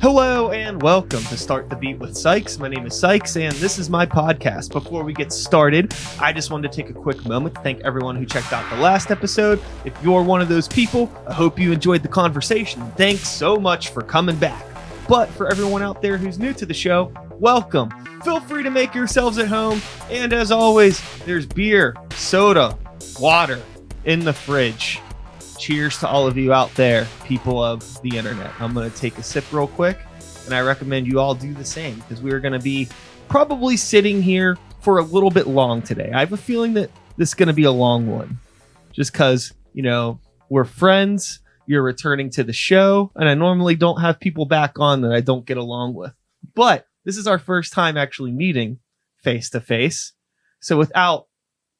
Hello and welcome to Start the Beat with Sykes. My name is Sykes and this is my podcast. Before we get started, I just wanted to take a quick moment to thank everyone who checked out the last episode. If you're one of those people, I hope you enjoyed the conversation. Thanks so much for coming back. But for everyone out there who's new to the show, welcome. Feel free to make yourselves at home. And as always, there's beer, soda, water in the fridge. Cheers to all of you out there, people of the internet. I'm going to take a sip real quick, and I recommend you all do the same because we are going to be probably sitting here for a little bit long today. I have a feeling that this is going to be a long one just because, we're friends, you're returning to the show, and I normally don't have people back on that I don't get along with. But this is our first time actually meeting face to face. So without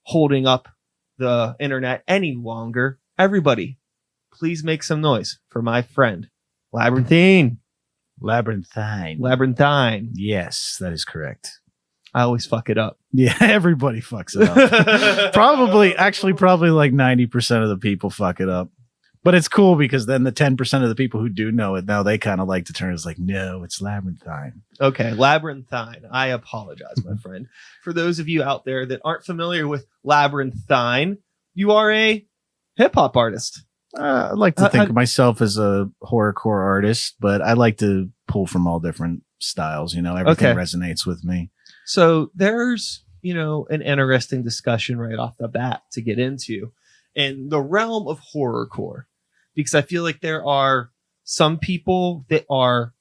holding up the internet any longer, everybody, please make some noise for my friend, Labrynthine. Labrynthine. Yes, that is correct. I always fuck it up. Yeah, everybody fucks it up. probably like 90% of the people fuck it up. But it's cool because then the 10% of the people who do know it, now they kind of like to turn. It's like, no, it's Labrynthine. Okay, Labrynthine. I apologize, my friend. For those of you out there that aren't familiar with Labrynthine, you are a hip-hop artist. I like to think of myself as a horrorcore artist, but I like to pull from all different styles. Everything resonates with me. So there's, an interesting discussion right off the bat to get into in the realm of horrorcore, because I feel like there are some people that are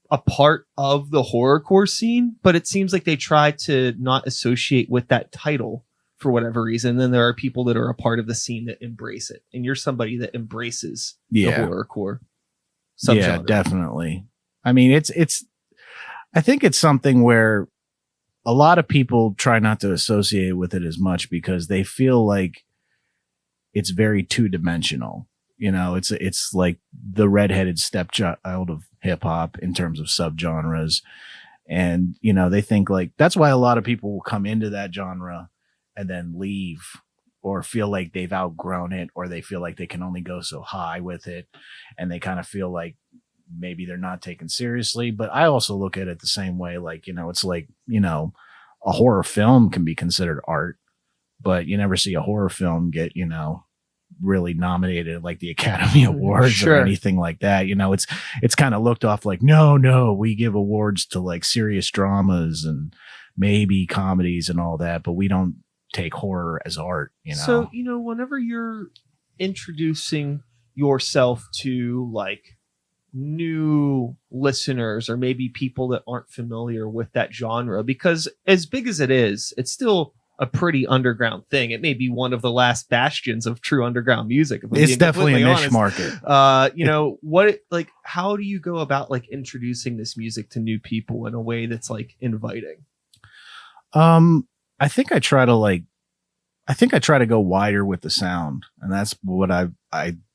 a part of the horrorcore scene, but it seems like they try to not associate with that title for whatever reason. Then there are people that are a part of the scene that embrace it. And you're somebody that embraces the horrorcore subgenre. Yeah, definitely. I mean, I think it's something where a lot of people try not to associate with it as much because they feel like it's very two-dimensional. It's like the redheaded stepchild of hip hop in terms of subgenres. And, they think like, that's why a lot of people will come into that genre and then leave or feel like they've outgrown it, or they feel like they can only go so high with it. And they kind of feel like maybe they're not taken seriously. But I also look at it the same way. Like, it's like, a horror film can be considered art, but you never see a horror film get, really nominated at like the Academy Awards or anything like that. It's kind of looked off like, no, we give awards to like serious dramas and maybe comedies and all that, but we don't take horror as art. So, whenever you're introducing yourself to like new listeners or maybe people that aren't familiar with that genre, because as big as it is, it's still a pretty underground thing. It may be one of the last bastions of true underground music. It's definitely a niche market. How do you go about like introducing this music to new people in a way that's like inviting? I think I try to go wider with the sound, and that's what I've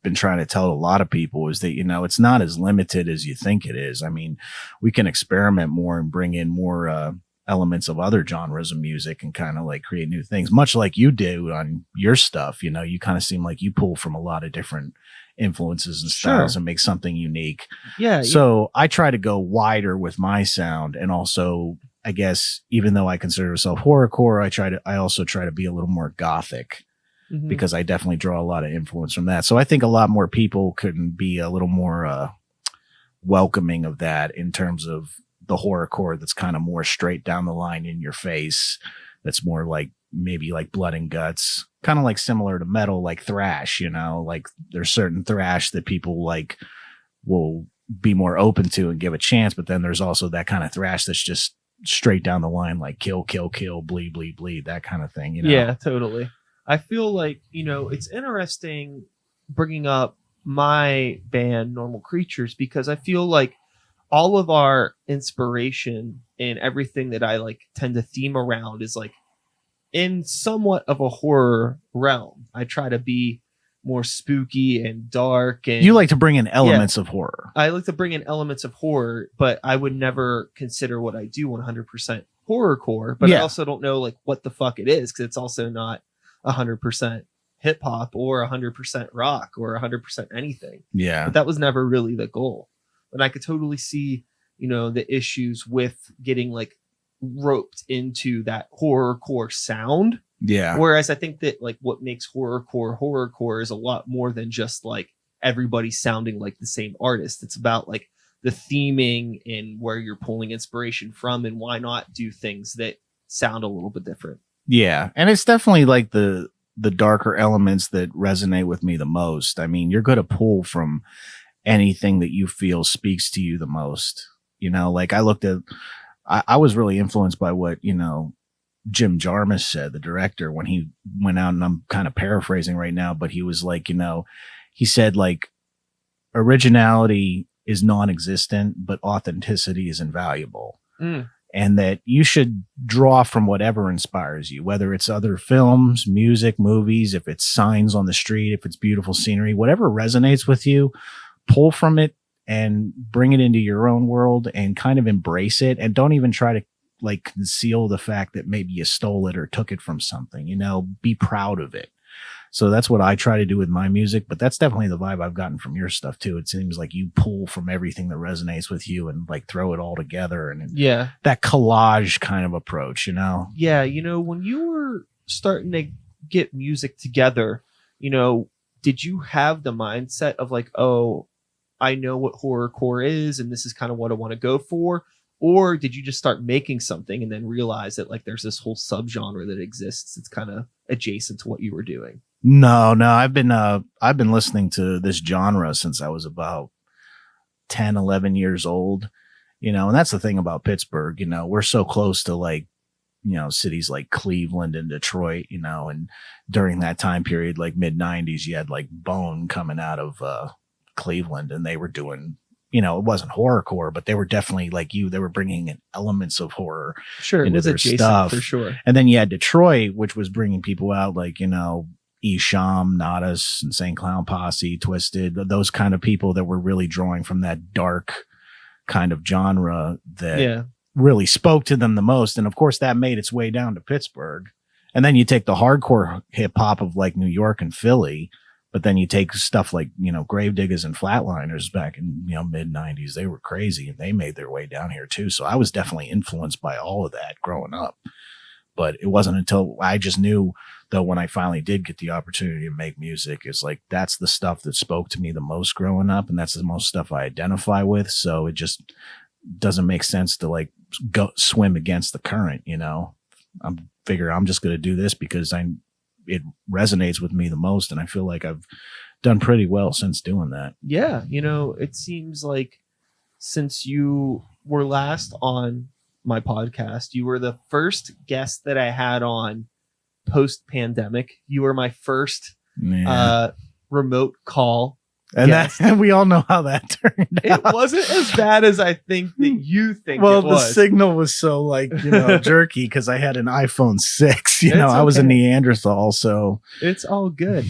been trying to tell a lot of people is that, it's not as limited as you think it is. I mean, we can experiment more and bring in more, elements of other genres of music and kind of like create new things, much like you do on your stuff. You kind of seem like you pull from a lot of different influences and styles and make something unique. Yeah. So I try to go wider with my sound, and also, I guess, even though I consider myself horrorcore, I also try to be a little more gothic because I definitely draw a lot of influence from that. So I think a lot more people could be a little more welcoming of that in terms of the horrorcore that's kind of more straight down the line in your face. That's more like maybe like blood and guts, kind of like similar to metal, like thrash, like there's certain thrash that people like will be more open to and give a chance. But then there's also that kind of thrash that's just straight down the line, like kill, kill, kill, bleed, bleed, bleed, that kind of thing. Yeah, totally. I feel like, it's interesting bringing up my band Normal Creatures, because I feel like all of our inspiration and everything that I like tend to theme around is like in somewhat of a horror realm. I try to be more spooky and dark, and you like to bring in elements of horror. I like to bring in elements of horror, but I would never consider what I do 100% horrorcore. But I also don't know like what the fuck it is, because it's also not 100% hip hop or 100% rock or 100% anything. Yeah. But that was never really the goal. And I could totally see, the issues with getting like roped into that horrorcore sound. Yeah. Whereas I think that like what makes horrorcore is a lot more than just like everybody sounding like the same artist. It's about like the theming and where you're pulling inspiration from, and why not do things that sound a little bit different. Yeah. And it's definitely like the darker elements that resonate with me the most. I mean, you're going to pull from anything that you feel speaks to you the most. Like I was really influenced by what, Jim Jarmusch said, the director, when he went out, and I'm kind of paraphrasing right now, but he was like, he said like originality is non-existent, but authenticity is invaluable. And that you should draw from whatever inspires you, whether it's other films, music, movies, if it's signs on the street, if it's beautiful scenery, whatever resonates with you, pull from it and bring it into your own world and kind of embrace it. And don't even try to like conceal the fact that maybe you stole it or took it from something, be proud of it. So that's what I try to do with my music, but that's definitely the vibe I've gotten from your stuff too. It seems like you pull from everything that resonates with you and like throw it all together, and that collage kind of approach, Yeah. When you were starting to get music together, did you have the mindset of like, oh, I know what horrorcore is and this is kind of what I want to go for? Or did you just start making something and then realize that like there's this whole subgenre that exists? It's kind of adjacent to what you were doing. No, I've been listening to this genre since I was about 10, 11 years old, and that's the thing about Pittsburgh. We're so close to like, cities like Cleveland and Detroit, and during that time period, like mid 90s, you had like Bone coming out of Cleveland, and they were doing, it wasn't horrorcore, but they were definitely like they were bringing in elements of horror into their stuff for sure. And then you had Detroit, which was bringing people out like, Esham, Nadas, and St. Clown Posse, Twisted, those kind of people that were really drawing from that dark kind of genre that really spoke to them the most. And of course that made its way down to Pittsburgh. And then you take the hardcore hip hop of like New York and Philly, but then you take stuff like, Gravediggers and Flatliners back in, mid 90s, they were crazy and they made their way down here too. So I was definitely influenced by all of that growing up. But it wasn't until I just knew, though, when I finally did get the opportunity to make music, it's like that's the stuff that spoke to me the most growing up, and that's the most stuff I identify with. So it just doesn't make sense to like go swim against the current. I'm just going to do this because it resonates with me the most, and I feel like I've done pretty well since doing that. Yeah, it seems like since you were last on my podcast, you were the first guest that I had on post-pandemic. You were my first remote call guest. And we all know how that turned out. It wasn't as bad as I think that you think. Well, it was. The signal was so like jerky because I had an iPhone 6. I was a Neanderthal, so it's all good.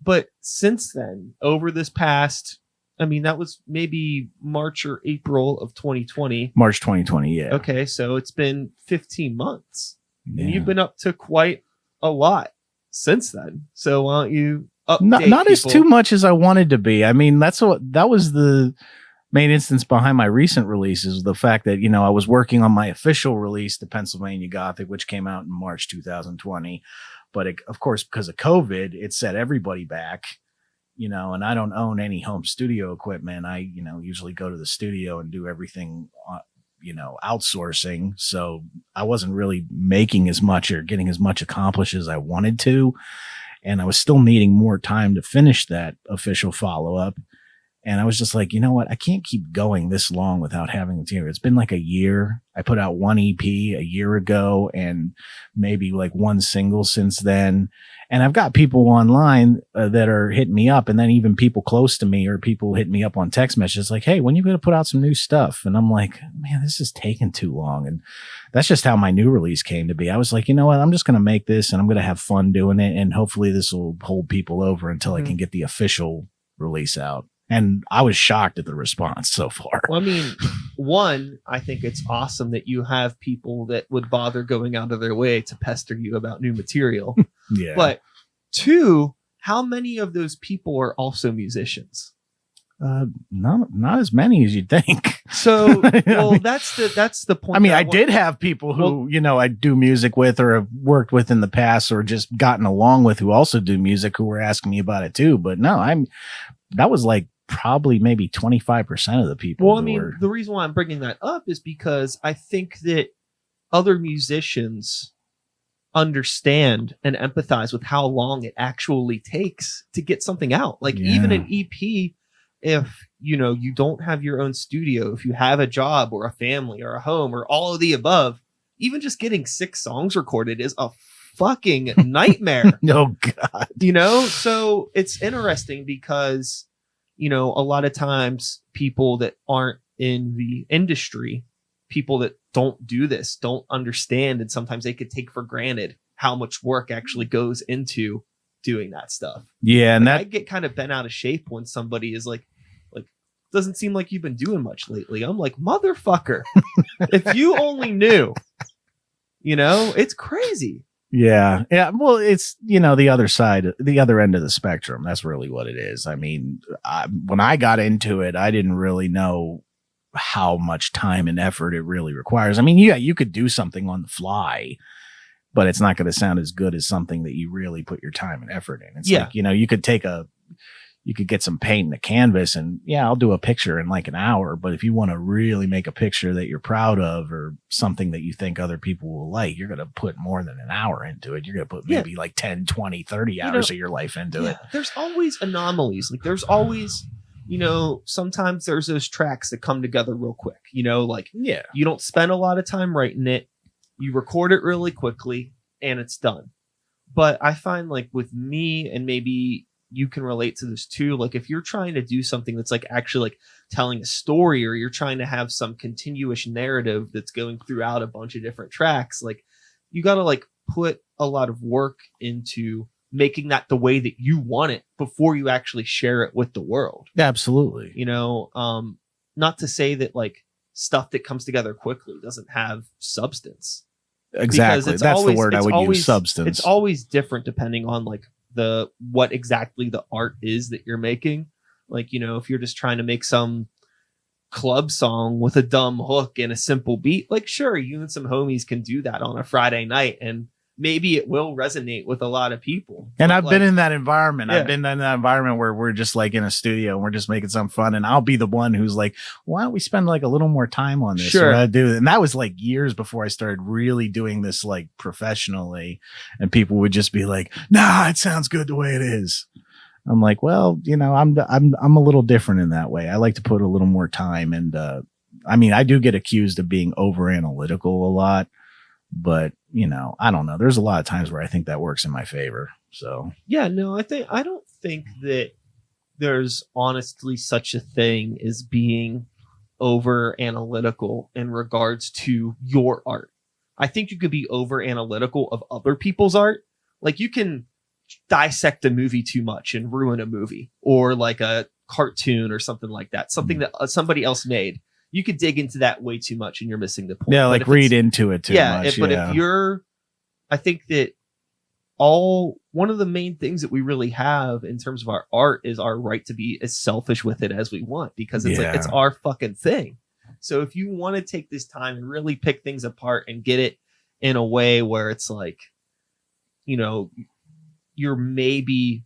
But since then, over this past, that was maybe March or April of 2020. March 2020, yeah. Okay, so it's been 15 months. Yeah. And you've been up to quite a lot since then. So why don't you update not as too much as I wanted to be. That was the main instance behind my recent releases, the fact that, I was working on my official release, The Pennsylvania Gothic, which came out in March 2020. But of course, because of COVID, it set everybody back. And I don't own any home studio equipment. I, usually go to the studio and do everything, outsourcing. So I wasn't really making as much or getting as much accomplished as I wanted to. And I was still needing more time to finish that official follow-up. And I was just like, you know what? I can't keep going this long without having material. It's been like a year. I put out one EP a year ago and maybe like one single since then. And I've got people online that are hitting me up, and then even people close to me or people hit me up on text messages like, hey, when are you going to put out some new stuff? And I'm like, man, this is taking too long. And that's just how my new release came to be. I was like, you know what? I'm just going to make this and I'm going to have fun doing it. And hopefully this will hold people over until I can get the official release out. And I was shocked at the response so far. Well, one, I think it's awesome that you have people that would bother going out of their way to pester you about new material. Yeah. But two, how many of those people are also musicians? Not as many as you'd think. So, well, I mean, that's the point. I mean, I did have people who, I do music with or have worked with in the past or just gotten along with who also do music who were asking me about it too. But no, that was like probably maybe 25% of the people. Well, I mean, the reason why I'm bringing that up is because I think that other musicians understand and empathize with how long it actually takes to get something out. Like even an EP, if you don't have your own studio, if you have a job or a family or a home or all of the above, even just getting 6 songs recorded is a fucking nightmare. Oh God. So it's interesting because a lot of times people that aren't in the industry, people that don't do this, don't understand, and sometimes they could take for granted how much work actually goes into doing that stuff. Yeah, and I get kind of bent out of shape when somebody is like doesn't seem like you've been doing much lately. I'm like, motherfucker, if you only knew, it's crazy. Yeah. Well, it's, the other side, the other end of the spectrum. That's really what it is. I mean, when I got into it, I didn't really know how much time and effort it really requires. I mean, yeah, you could do something on the fly, but it's not going to sound as good as something that you really put your time and effort in. It's like, you could get some paint and a canvas and I'll do a picture in like an hour. But if you want to really make a picture that you're proud of or something that you think other people will like, you're going to put more than an hour into it. You're going to put maybe like 10, 20, 30 hours of your life into it. There's always anomalies. Like there's always, sometimes there's those tracks that come together real quick, you don't spend a lot of time writing it. You record it really quickly and it's done. But I find like with me, and maybe you can relate to this too, like if you're trying to do something that's like actually like telling a story, or you're trying to have some continuous narrative that's going throughout a bunch of different tracks, like you got to like put a lot of work into making that the way that you want it before you actually share it with the world. Absolutely. Not to say that like stuff that comes together quickly doesn't have substance. Exactly. That's the word I would use, substance. It's always different depending on like what exactly the art is that you're making. Like, if you're just trying to make some club song with a dumb hook and a simple beat, like sure, you and some homies can do that on a Friday night and maybe it will resonate with a lot of people. And I've been in that environment. I've been in that environment where we're just like in a studio and we're just making some fun. And I'll be the one who's like, why don't we spend like a little more time on this? Sure. And that was like years before I started really doing this like professionally. And people would just be like, nah, it sounds good the way it is. I'm like, well, I'm a little different in that way. I like to put a little more time. And, I mean, I do get accused of being over analytical a lot. But, I don't know. There's a lot of times where I think that works in my favor. So, yeah, no, I don't think that there's honestly such a thing as being over analytical in regards to your art. I think you could be over analytical of other people's art. Like you can dissect a movie too much and ruin a movie, or like a cartoon or something like that. Something that somebody else made. You could dig into that way too much and you're missing the point. Yeah, like read into it too much. If I think that one of the main things that we really have in terms of our art is our right to be as selfish with it as we want, because it's like, it's our fucking thing. So if you want to take this time and really pick things apart and get it in a way where it's like, you're maybe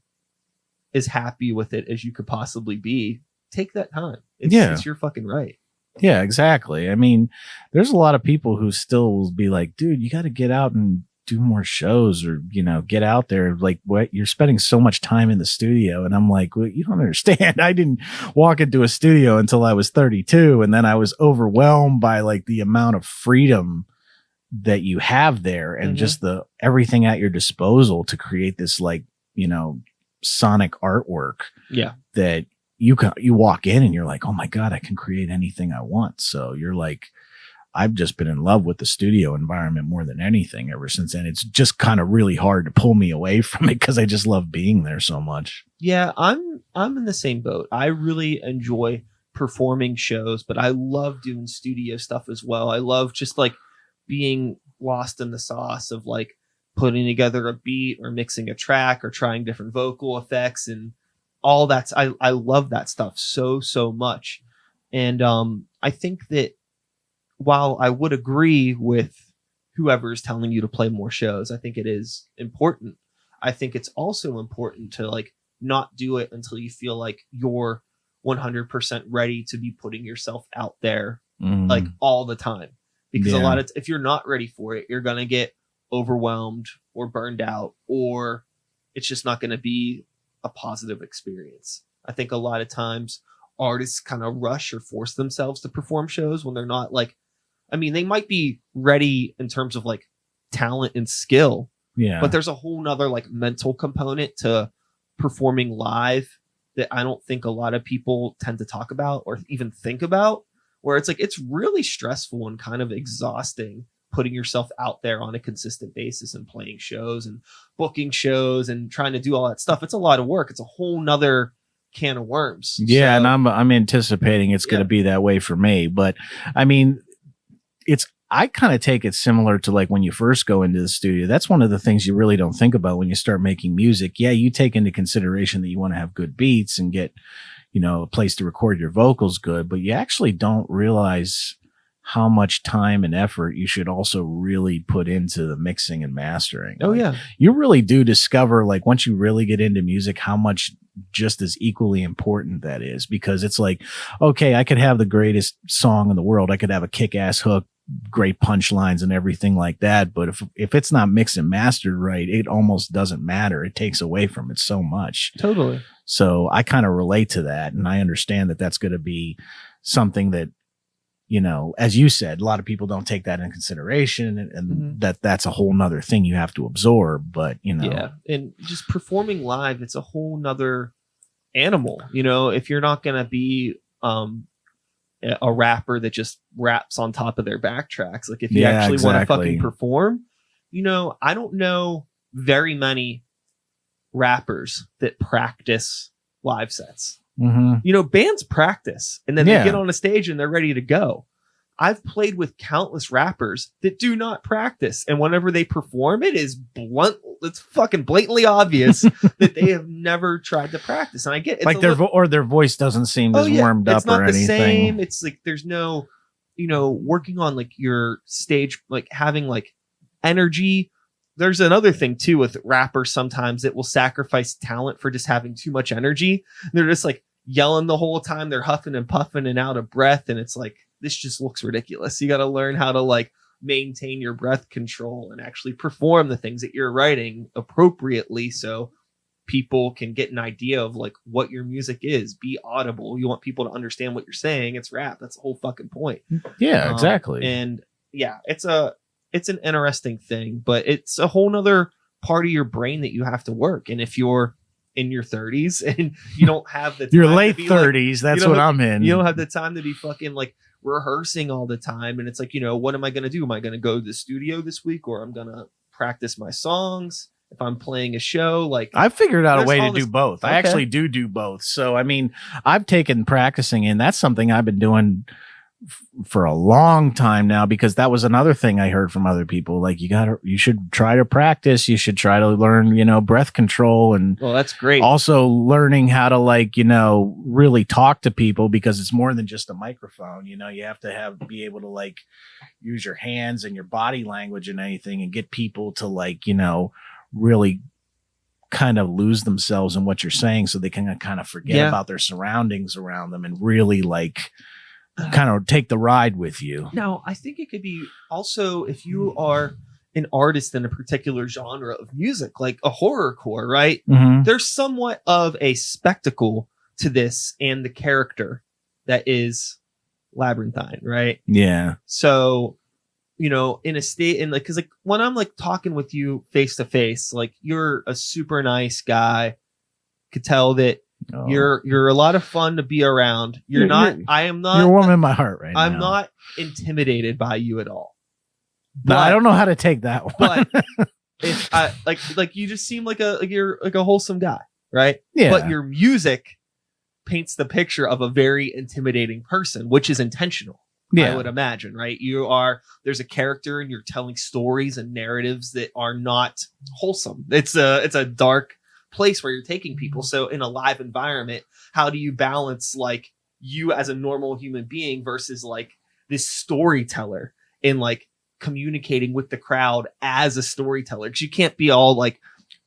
as happy with it as you could possibly be, take that time. It's your fucking right. Yeah, exactly. I mean, there's a lot of people who still will be like, dude, you got to get out and do more shows, or, get out there. Like, what? You're spending so much time in the studio. And I'm like, well, you don't understand. I didn't walk into a studio until I was 32. And then I was overwhelmed by like the amount of freedom that you have there and just everything at your disposal to create this like, sonic artwork. Yeah. That you walk in and you're like, oh my God, I can create anything I want. So you're like, I've just been in love with the studio environment more than anything ever since then. It's just kind of really hard to pull me away from it because I just love being there so much. Yeah, I'm in the same boat. I really enjoy performing shows, but I love doing studio stuff as well. I love just like being lost in the sauce of like putting together a beat or mixing a track or trying different vocal effects and all that's I love that stuff so much. And I think that while I would agree with whoever's telling you to play more shows, I think it is important. I think it's also important to like not do it until you feel like you're 100% ready to be putting yourself out there like all the time. Because a lot of if you're not ready for it, you're going to get overwhelmed or burned out, or it's just not going to be a positive experience. I think a lot of times artists kind of rush or force themselves to perform shows when they're not like, I mean, they might be ready in terms of like talent and skill, but there's a whole nother like mental component to performing live that I don't think a lot of people tend to talk about or even think about, where it's like, it's really stressful and kind of exhausting putting yourself out there on a consistent basis and playing shows and booking shows and trying to do all that stuff. It's a lot of work. It's a whole nother can of worms. Yeah. So, and I'm anticipating it's going to be that way for me, but I mean, I kind of take it similar to like when you first go into the studio. That's one of the things you really don't think about when you start making music. Yeah, you take into consideration that you want to have good beats and get, you know, a place to record your vocals good, but you actually don't realize how much time and effort you should also really put into the mixing and mastering. Oh, yeah. You really do discover, like, once you really get into music, how much just as equally important that is, because it's like, okay, I could have the greatest song in the world. I could have a kick-ass hook, great punchlines and everything like that. But if it's not mixed and mastered right, it almost doesn't matter. It takes away from it so much. Totally. So I kind of relate to that. And I understand that that's going to be something that, you know, as you said, a lot of people don't take that in consideration, and that's a whole nother thing you have to absorb. But, you know, yeah. And just performing live, it's a whole nother animal. You know, if you're not going to be, a rapper that just raps on top of their backtracks. Like if you actually want to fucking perform, you know, I don't know very many rappers that practice live sets. You know, bands practice and then they get on a stage and they're ready to go. I've played with countless rappers that do not practice, and whenever they perform, it is it's fucking blatantly obvious that they have never tried to practice. And I get like their voice doesn't seem as warmed up or anything. It's not the same. It's like there's no, you know, working on like your stage, like having like energy. There's another thing too with rappers sometimes that will sacrifice talent for just having too much energy. They're just like yelling the whole time. They're huffing and puffing and out of breath, and it's like, this just looks ridiculous. You got to learn how to like maintain your breath control and actually perform the things that you're writing appropriately so people can get an idea of like what your music is. Be audible. You want people to understand what you're saying. It's rap. That's the whole fucking point. Yeah, exactly. And yeah, it's an interesting thing, but it's a whole nother part of your brain that you have to work. And if you're in your 30s and you don't have the time, your late 30s, like, that's what I'm in. You don't have the time to be fucking like rehearsing all the time, and it's like, you know, what am I going to do? Am I going to go to the studio this week, or I'm going to practice my songs if I'm playing a show? Like, I figured out a way to do both. Okay. I actually do both. So I mean, I've taken practicing, and that's something I've been doing for a long time now, because that was another thing I heard from other people. Like, you should try to practice. You should try to learn, you know, breath control, and well, that's great. Also learning how to, like, you know, really talk to people, because it's more than just a microphone. You know, you have to be able to like use your hands and your body language and anything, and get people to, like, you know, really kind of lose themselves in what you're saying, so they can kind of forget about their surroundings around them and really like kind of take the ride with you. Now, I think it could be also if you are an artist in a particular genre of music, like a horrorcore, right? There's somewhat of a spectacle to this and the character that is Labrynthine, right? Yeah. So, you know, in a state, and like, cause like when I'm like talking with you face to face, like you're a super nice guy, could tell that you're a lot of fun to be around. I am not. You're warm in my heart right now. I'm not intimidated by you at all. But, no, I don't know how to take that one. But if I like you just seem like you're like a wholesome guy, right? Yeah. But your music paints the picture of a very intimidating person, which is intentional. Yeah. I would imagine, right? There's a character, and you're telling stories and narratives that are not wholesome. It's a dark, place where you're taking people. So in a live environment, how do you balance like you as a normal human being versus like this storyteller and like communicating with the crowd as a storyteller? Because you can't be all like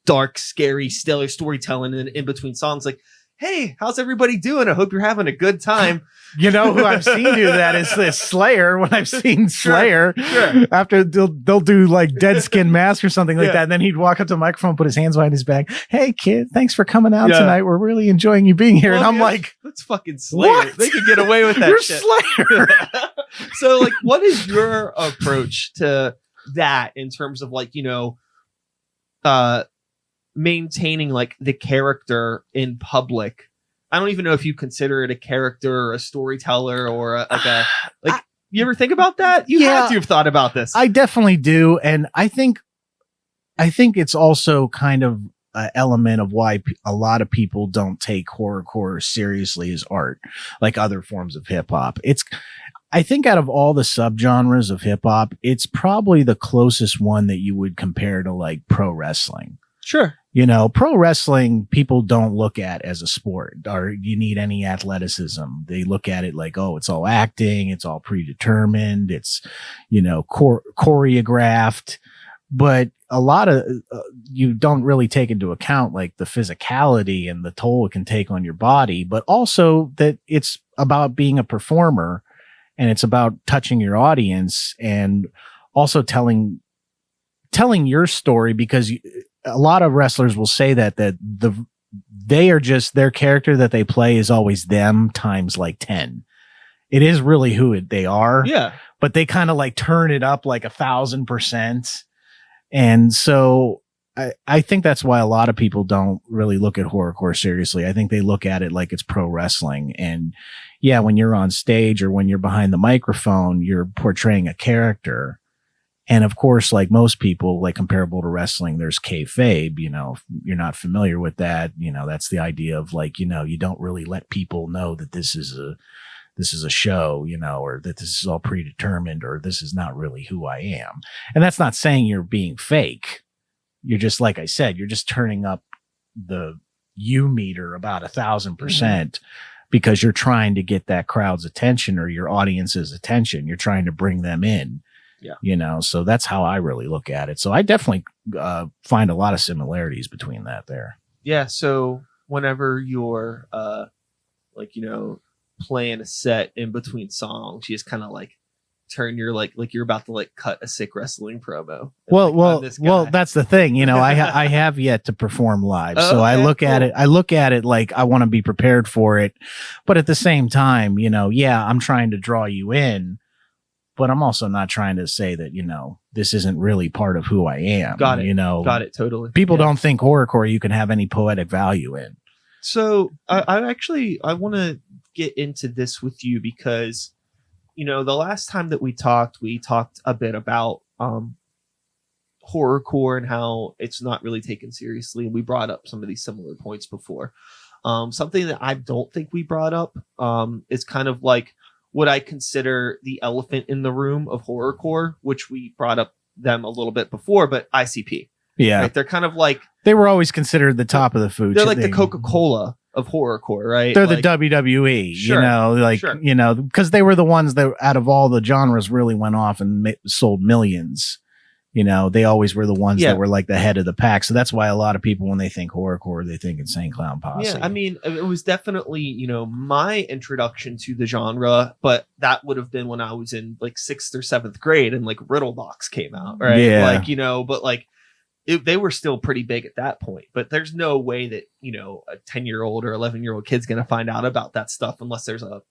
dark, scary, stellar storytelling in between songs. Like, hey, how's everybody doing? I hope you're having a good time. You know who I've seen do that is this Slayer. When I've seen Slayer, Sure. after they'll do like Dead Skin Mask or something like Yeah. that, and then he'd walk up to the microphone, put his hands behind his back. Hey, kid, thanks for coming out Yeah. tonight. We're really enjoying you being here. Well, and I'm yeah, like, that's fucking Slayer. what? They could get away with that You're shit. Slayer. So like, what is your approach to that in terms of like, you know, maintaining like the character in public? I don't even know if you consider it a character or a storyteller or you ever think about that? You Yeah. had to have thought about this. I definitely do, and I think it's also kind of an element of why a lot of people don't take horrorcore seriously as art, like other forms of hip hop. I think out of all the subgenres of hip hop, it's probably the closest one that you would compare to like pro wrestling. Sure. You know, pro wrestling, people don't look at as a sport or you need any athleticism. They look at it like, oh, it's all acting. It's all predetermined. It's, you know, choreographed. But a lot of you don't really take into account like the physicality and the toll it can take on your body, but also that it's about being a performer and it's about touching your audience and also telling your story, because a lot of wrestlers will say that they are just, their character that they play is always them times like 10. It is really who they are. Yeah. But they kind of like turn it up like 1,000%. And so I think that's why a lot of people don't really look at horrorcore seriously. I think they look at it like it's pro wrestling. And yeah, when you're on stage or when you're behind the microphone, you're portraying a character. And of course, like most people, like comparable to wrestling, there's kayfabe. You know, if you're not familiar with that, you know, that's the idea of like, you know, you don't really let people know that this is a show, you know, or that this is all predetermined, or this is not really who I am. And that's not saying you're being fake. You're just, like I said, you're just turning up the U meter about 1,000% because you're trying to get that crowd's attention or your audience's attention. You're trying to bring them in. Yeah. You know, so that's how I really look at it. So I definitely find a lot of similarities between that there. Yeah. So whenever you're like, you know, playing a set in between songs, you just kind of like turn your like you're about to like cut a sick wrestling promo. Well, that's the thing. You know, I have yet to perform live. So I look at it like I want to be prepared for it. But at the same time, you know, yeah, I'm trying to draw you in. But I'm also not trying to say that, you know, this isn't really part of who I am. Got it. You know, got it. Totally. People don't think horrorcore you can have any poetic value in. So I want to get into this with you because, you know, the last time that we talked a bit about horrorcore and how it's not really taken seriously. And we brought up some of these similar points before. Something that I don't think we brought up is kind of like what I consider the elephant in the room of horrorcore, which we brought up them a little bit before, but ICP. Yeah. Right? They're kind of like, they were always considered the top of the food. They're like the Coca-Cola of horrorcore, right? They're like, the WWE, sure, you know, like, sure. You know, because they were the ones that out of all the genres really went off and sold millions. You know, they always were the ones that were like the head of the pack. So that's why a lot of people, when they think horrorcore, they think Insane Clown Posse. Yeah, I mean, it was definitely, you know, my introduction to the genre, but that would have been when I was in like 6th or 7th grade and like Riddlebox came out, right? Yeah. Like, you know, but like they were still pretty big at that point. But there's no way that, you know, a 10-year-old or 11-year-old kid's going to find out about that stuff unless there's a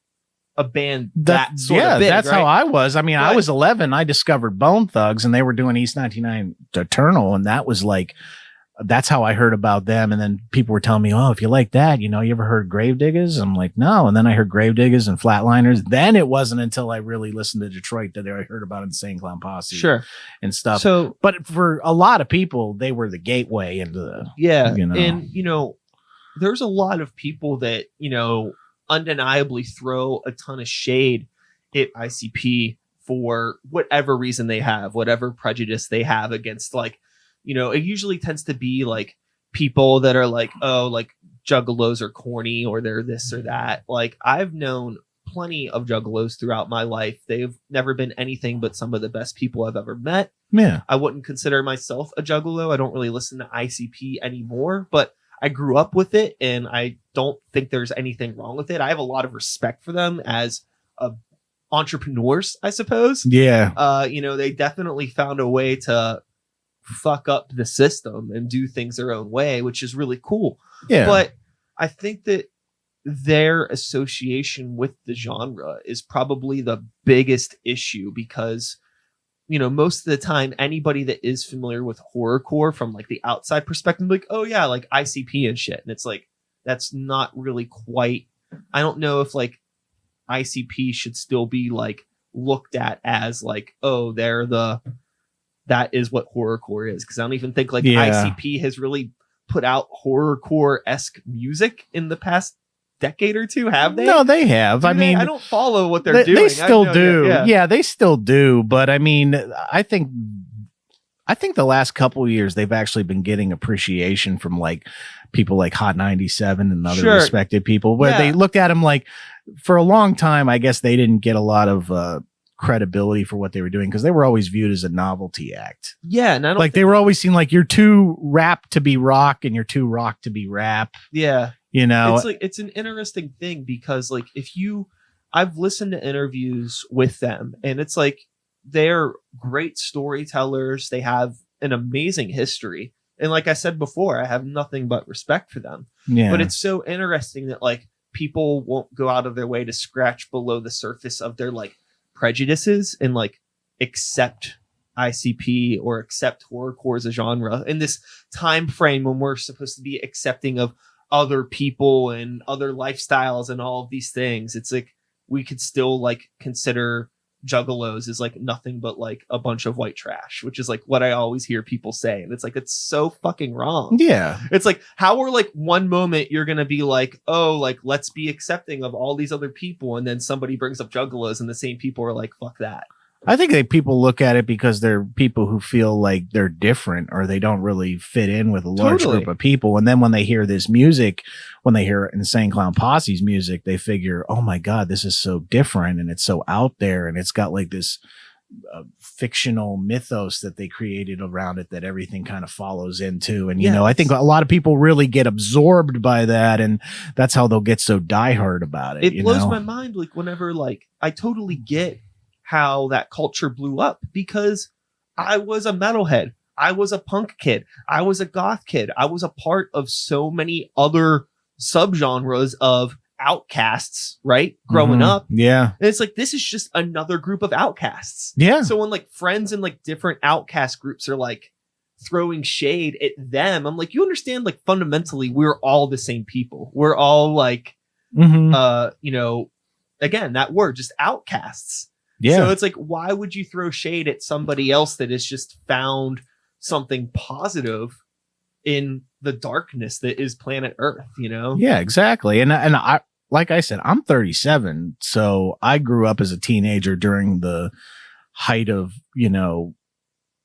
band that sort of big, that's right? how I was. I mean, Right. I was 11. I discovered Bone Thugs, and they were doing East 99 Eternal, and that was like, that's how I heard about them. And then people were telling me, oh, if you like that, you know, you ever heard Gravediggers? I'm like, no. And then I heard Gravediggers and Flatliners. Then it wasn't until I really listened to Detroit that I heard about Insane Clown Posse, Sure, and stuff. So, but for a lot of people, they were the gateway into the, yeah, you know. And you know, there's a lot of people that, you know, undeniably throw a ton of shade at ICP for whatever reason they have, whatever prejudice they have against, like, you know, it usually tends to be like people that are like, oh, like juggalos are corny or they're this or that. Like I've known plenty of juggalos throughout my life. They've never been anything but some of the best people I've ever met. Yeah. I wouldn't consider myself a juggalo. I don't really listen to ICP anymore, but I grew up with it and I don't think there's anything wrong with it. I have a lot of respect for them as entrepreneurs, I suppose. Yeah. You know, they definitely found a way to fuck up the system and do things their own way, which is really cool. Yeah. But I think that their association with the genre is probably the biggest issue because, you know, most of the time, anybody that is familiar with horrorcore from like the outside perspective, like, oh yeah, like ICP and shit. And it's like, that's not really quite, I don't know if like ICP should still be like looked at as like, oh, that is what horrorcore is. Cause I don't even think like ICP has really put out horrorcore-esque music in the past decade or two, have they? No, they have. I mean, I don't follow what they're doing. They still do. Yeah, they still do. But I mean, I think the last couple of years they've actually been getting appreciation from like people like Hot 97 and other respected people where they looked at them like for a long time. I guess they didn't get a lot of credibility for what they were doing because they were always viewed as a novelty act. Yeah, and I don't like they were always seen like you're too rap to be rock and you're too rock to be rap. Yeah. You know, it's like it's an interesting thing because like I've listened to interviews with them and it's like they're great storytellers. They have an amazing history. And like I said before, I have nothing but respect for them. Yeah. But it's so interesting that like people won't go out of their way to scratch below the surface of their like prejudices and like accept ICP or accept horrorcore as a genre in this time frame when we're supposed to be accepting of other people and other lifestyles and all of these things. It's like we could still like consider juggalos as like nothing but like a bunch of white trash, which is like what I always hear people say, and it's like it's so fucking wrong. Yeah, it's like how we're like one moment you're gonna be like, oh, like let's be accepting of all these other people, and then somebody brings up juggalos and the same people are like, fuck that. I think that people look at it because they're people who feel like they're different or they don't really fit in with a large group of people. And then when they hear this music, when they hear Insane Clown Posse's music, they figure, oh my God, this is so different and it's so out there. And it's got like this fictional mythos that they created around it that everything kind of follows into. And, you know, I think a lot of people really get absorbed by that. And that's how they'll get so diehard about it. It blows my mind. Like whenever like I totally get how that culture blew up because I was a metalhead. I was a punk kid. I was a goth kid. I was a part of so many other subgenres of outcasts, right? Growing up. Yeah. And it's like, this is just another group of outcasts. Yeah. So when like friends and like different outcast groups are like throwing shade at them, I'm like, you understand, like fundamentally, we're all the same people. We're all like, you know, again, that word, just outcasts. Yeah. So it's like, why would you throw shade at somebody else that has just found something positive in the darkness that is planet Earth, you know? Yeah, exactly. And I, like I said, I'm 37. So I grew up as a teenager during the height of, you know,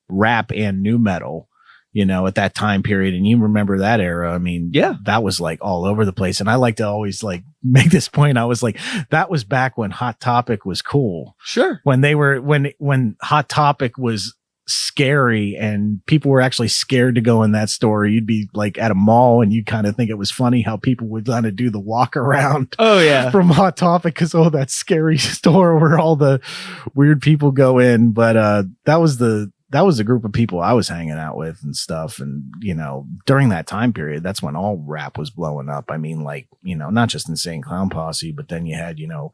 rap and nu metal, you know, at that time period. And you remember that era. I mean, that was like all over the place. And I like to always like make this point. I was like, that was back when Hot Topic was cool. Sure. When they were, when Hot Topic was scary and people were actually scared to go in that store. You'd be like at a mall and you'd kind of think it was funny how people would kind of do the walk around. Oh yeah. From Hot Topic. Cause that scary store where all the weird people go in. But, that was the group of people I was hanging out with and stuff. And, you know, during that time period, that's when all rap was blowing up. I mean, like, you know, not just Insane Clown Posse, but then you had, you know,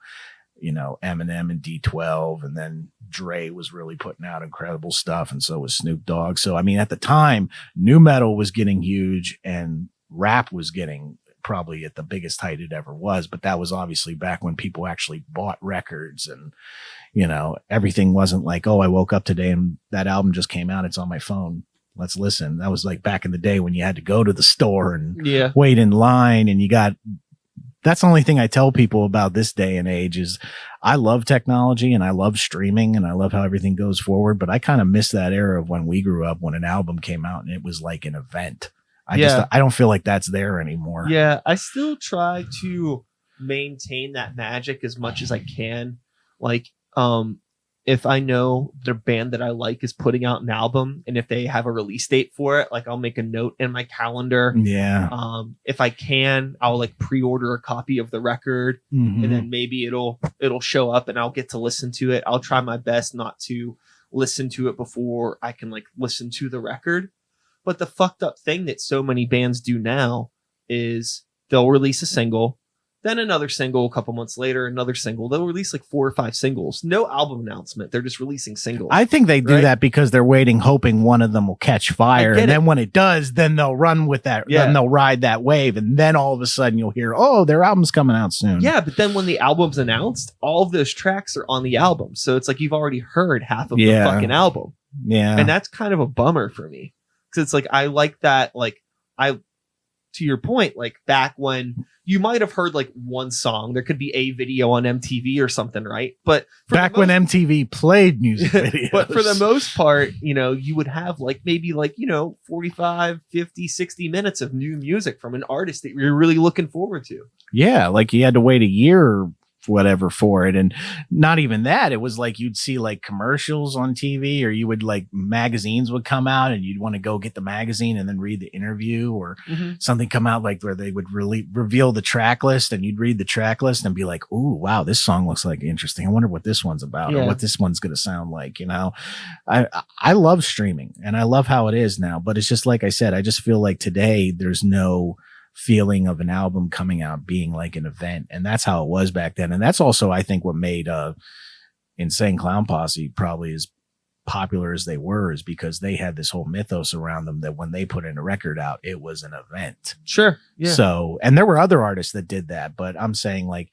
Eminem and D12, and then Dre was really putting out incredible stuff. And so was Snoop Dogg. So, I mean, at the time, nu metal was getting huge and rap was getting probably at the biggest height it ever was. But that was obviously back when people actually bought records and, you know, everything wasn't like, oh, I woke up today and that album just came out. It's on my phone. Let's listen. That was like back in the day when you had to go to the store and wait in line and that's the only thing I tell people about this day and age is I love technology and I love streaming and I love how everything goes forward. But I kind of miss that era of when we grew up, when an album came out and it was like an event. I don't feel like that's there anymore. Yeah, I still try to maintain that magic as much as I can. Like, if I know the band that I like is putting out an album, and if they have a release date for it, like I'll make a note in my calendar. Yeah. If I can, I'll like pre-order a copy of the record, and then maybe it'll show up and I'll get to listen to it. I'll try my best not to listen to it before I can like listen to the record. But the fucked up thing that so many bands do now is they'll release a single, then another single a couple months later, another single. They'll release like 4 or 5 singles. No album announcement. They're just releasing singles. I think they do that because they're waiting, hoping one of them will catch fire. And then when it does, then they'll run with that. Yeah. Then they'll ride that wave. And then all of a sudden you'll hear, oh, their album's coming out soon. Yeah, but then when the album's announced, all of those tracks are on the album. So it's like you've already heard half of the fucking album. Yeah. And that's kind of a bummer for me. Because it's like, I like that, like, to your point, like back when you might have heard like one song, there could be a video on MTV or something, right? But back when MTV played music videos. But for the most part, you know, you would have like maybe like, you know, 45, 50, 60 minutes of new music from an artist that you're really looking forward to. Yeah, like you had to wait a year or whatever for it. And not even that, it was like you'd see like commercials on TV, or you would like magazines would come out and you'd want to go get the magazine and then read the interview, or something come out like where they would really reveal the track list, and you'd read the track list and be like, ooh, wow, this song looks like interesting. I wonder what this one's about, or what this one's going to sound like. You know, I love streaming and I love how it is now, but it's just like I said, I just feel like today there's no feeling of an album coming out being like an event, and that's how it was back then. And that's also, I think, what made Insane Clown Posse probably as popular as they were, is because they had this whole mythos around them that when they put in a record out, it was an event. Sure. Yeah. So, and there were other artists that did that, but I'm saying, like,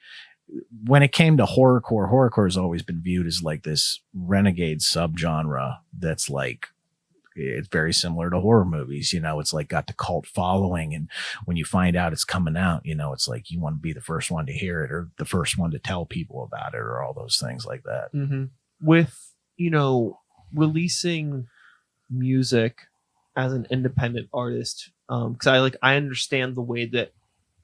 when it came to horrorcore has always been viewed as like this renegade subgenre that's like, it's very similar to horror movies. You know, it's like got the cult following. And when you find out it's coming out, you know, it's like you want to be the first one to hear it, or the first one to tell people about it, or all those things like that. With, you know, releasing music as an independent artist, because I understand the way that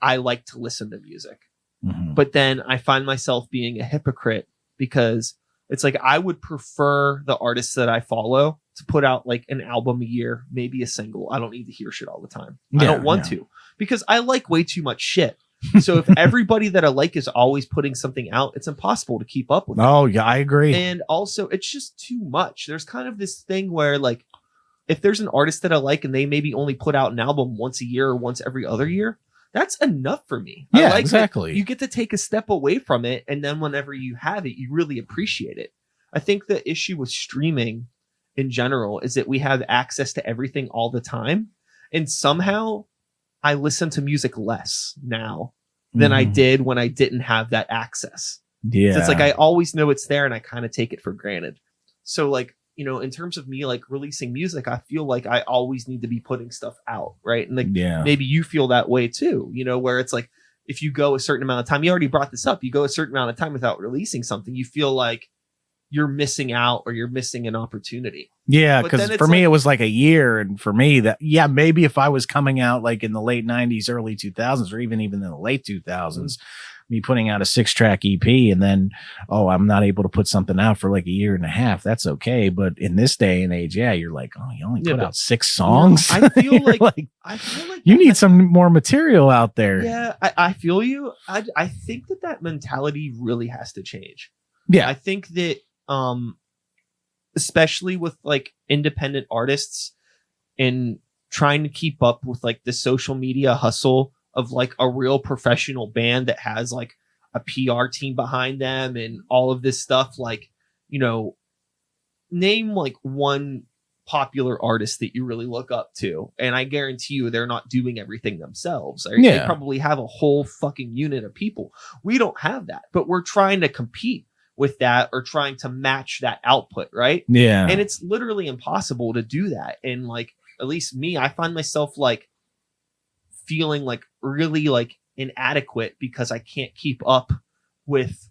I like to listen to music. But then I find myself being a hypocrite, because it's like I would prefer the artists that I follow to put out like an album a year, maybe a single. I don't need to hear shit all the time. I don't want to, because I like way too much shit. So if everybody that I like is always putting something out, it's impossible to keep up with. Oh, yeah, I agree. And also, it's just too much. There's kind of this thing where, like, if there's an artist that I like and they maybe only put out an album once a year or once every other year, that's enough for me. Yeah, I like exactly. You get to take a step away from it, and then whenever you have it, you really appreciate it. I think the issue with streaming in general is that we have access to everything all the time, and somehow I listen to music less now than I did when I didn't have that access. Yeah. So it's like I always know it's there and I kind of take it for granted. So, like, you know, in terms of me like releasing music, I feel like I always need to be putting stuff out, right? And like maybe you feel that way too, you know, where it's like if you go a certain amount of time, you already brought this up, you go a certain amount of time without releasing something, you feel like you're missing out or you're missing an opportunity. Yeah, because for me, it was like a year. And for me, that, maybe if I was coming out like in the late 90s, early 2000s, or even in the late 2000s, me putting out a 6-track EP and then, I'm not able to put something out for like a year and a half. That's okay. But in this day and age, you're like, you only put out 6 songs. I feel like, you need some more material out there. Yeah, I feel you. I think that mentality really has to change. Yeah. I think that, especially with like independent artists and trying to keep up with like the social media hustle of like a real professional band that has like a PR team behind them and all of this stuff, like, you know, name like one popular artist that you really look up to, and I guarantee you they're not doing everything themselves. They probably have a whole fucking unit of people. We don't have that, but we're trying to compete with that or trying to match that output, right? Yeah. And it's literally impossible to do that. And like, at least me, I find myself like feeling like really like inadequate because I can't keep up with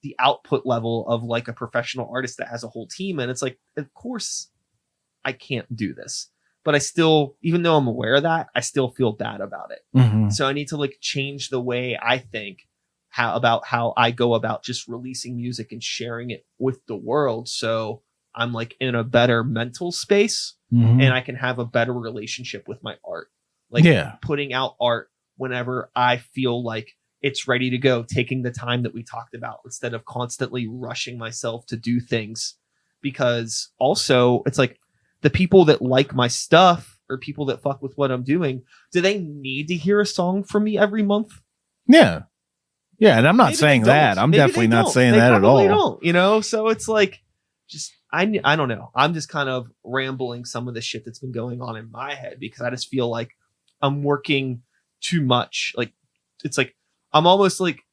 the output level of like a professional artist that has a whole team. And it's like, of course I can't do this. but I still, even though I'm aware of that, I still feel bad about it. Mhm. So I need to like change the way I think how I go about just releasing music and sharing it with the world. So I'm like in a better mental space Mhm. and I can have a better relationship with my art. Like Yeah. putting out art whenever I feel like it's ready to go, taking the time that we talked about instead of constantly rushing myself to do things. Because also it's like the people that like my stuff or people that fuck with what I'm doing, do they need to hear a song from me every month? Yeah. Yeah. And I'm not Maybe saying they that. don't. I'm Maybe definitely they not don't. saying They that at all. probably don't, you know? So it's like, just, I don't know. I'm just kind of rambling some of the shit that's been going on in my head because I just feel like I'm working too much. Like, it's like, I'm almost like,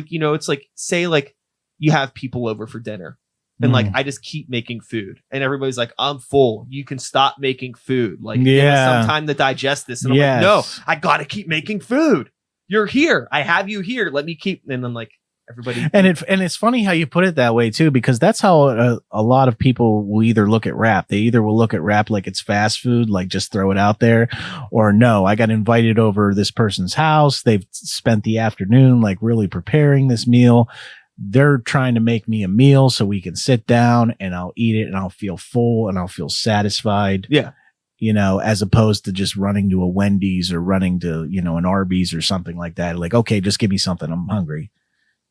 you know, it's like, say like you have people over for dinner and like, I just keep making food and everybody's like, I'm full. You can stop making food. Like, give us some time to digest this. And I'm like, no, I got to keep making food. You're here. I have you here. Let me keep. And then like everybody. And it's funny how you put it that way too, because that's how a lot of people will either look at rap. They either will look at rap like it's fast food, like just throw it out there, or no, I got invited over this person's house. They've spent the afternoon like really preparing this meal. They're trying to make me a meal so we can sit down and I'll eat it and I'll feel full and I'll feel satisfied. Yeah. You know, as opposed to just running to a Wendy's or running to, you know, an Arby's or something like that. Like, okay, just give me something. I'm hungry.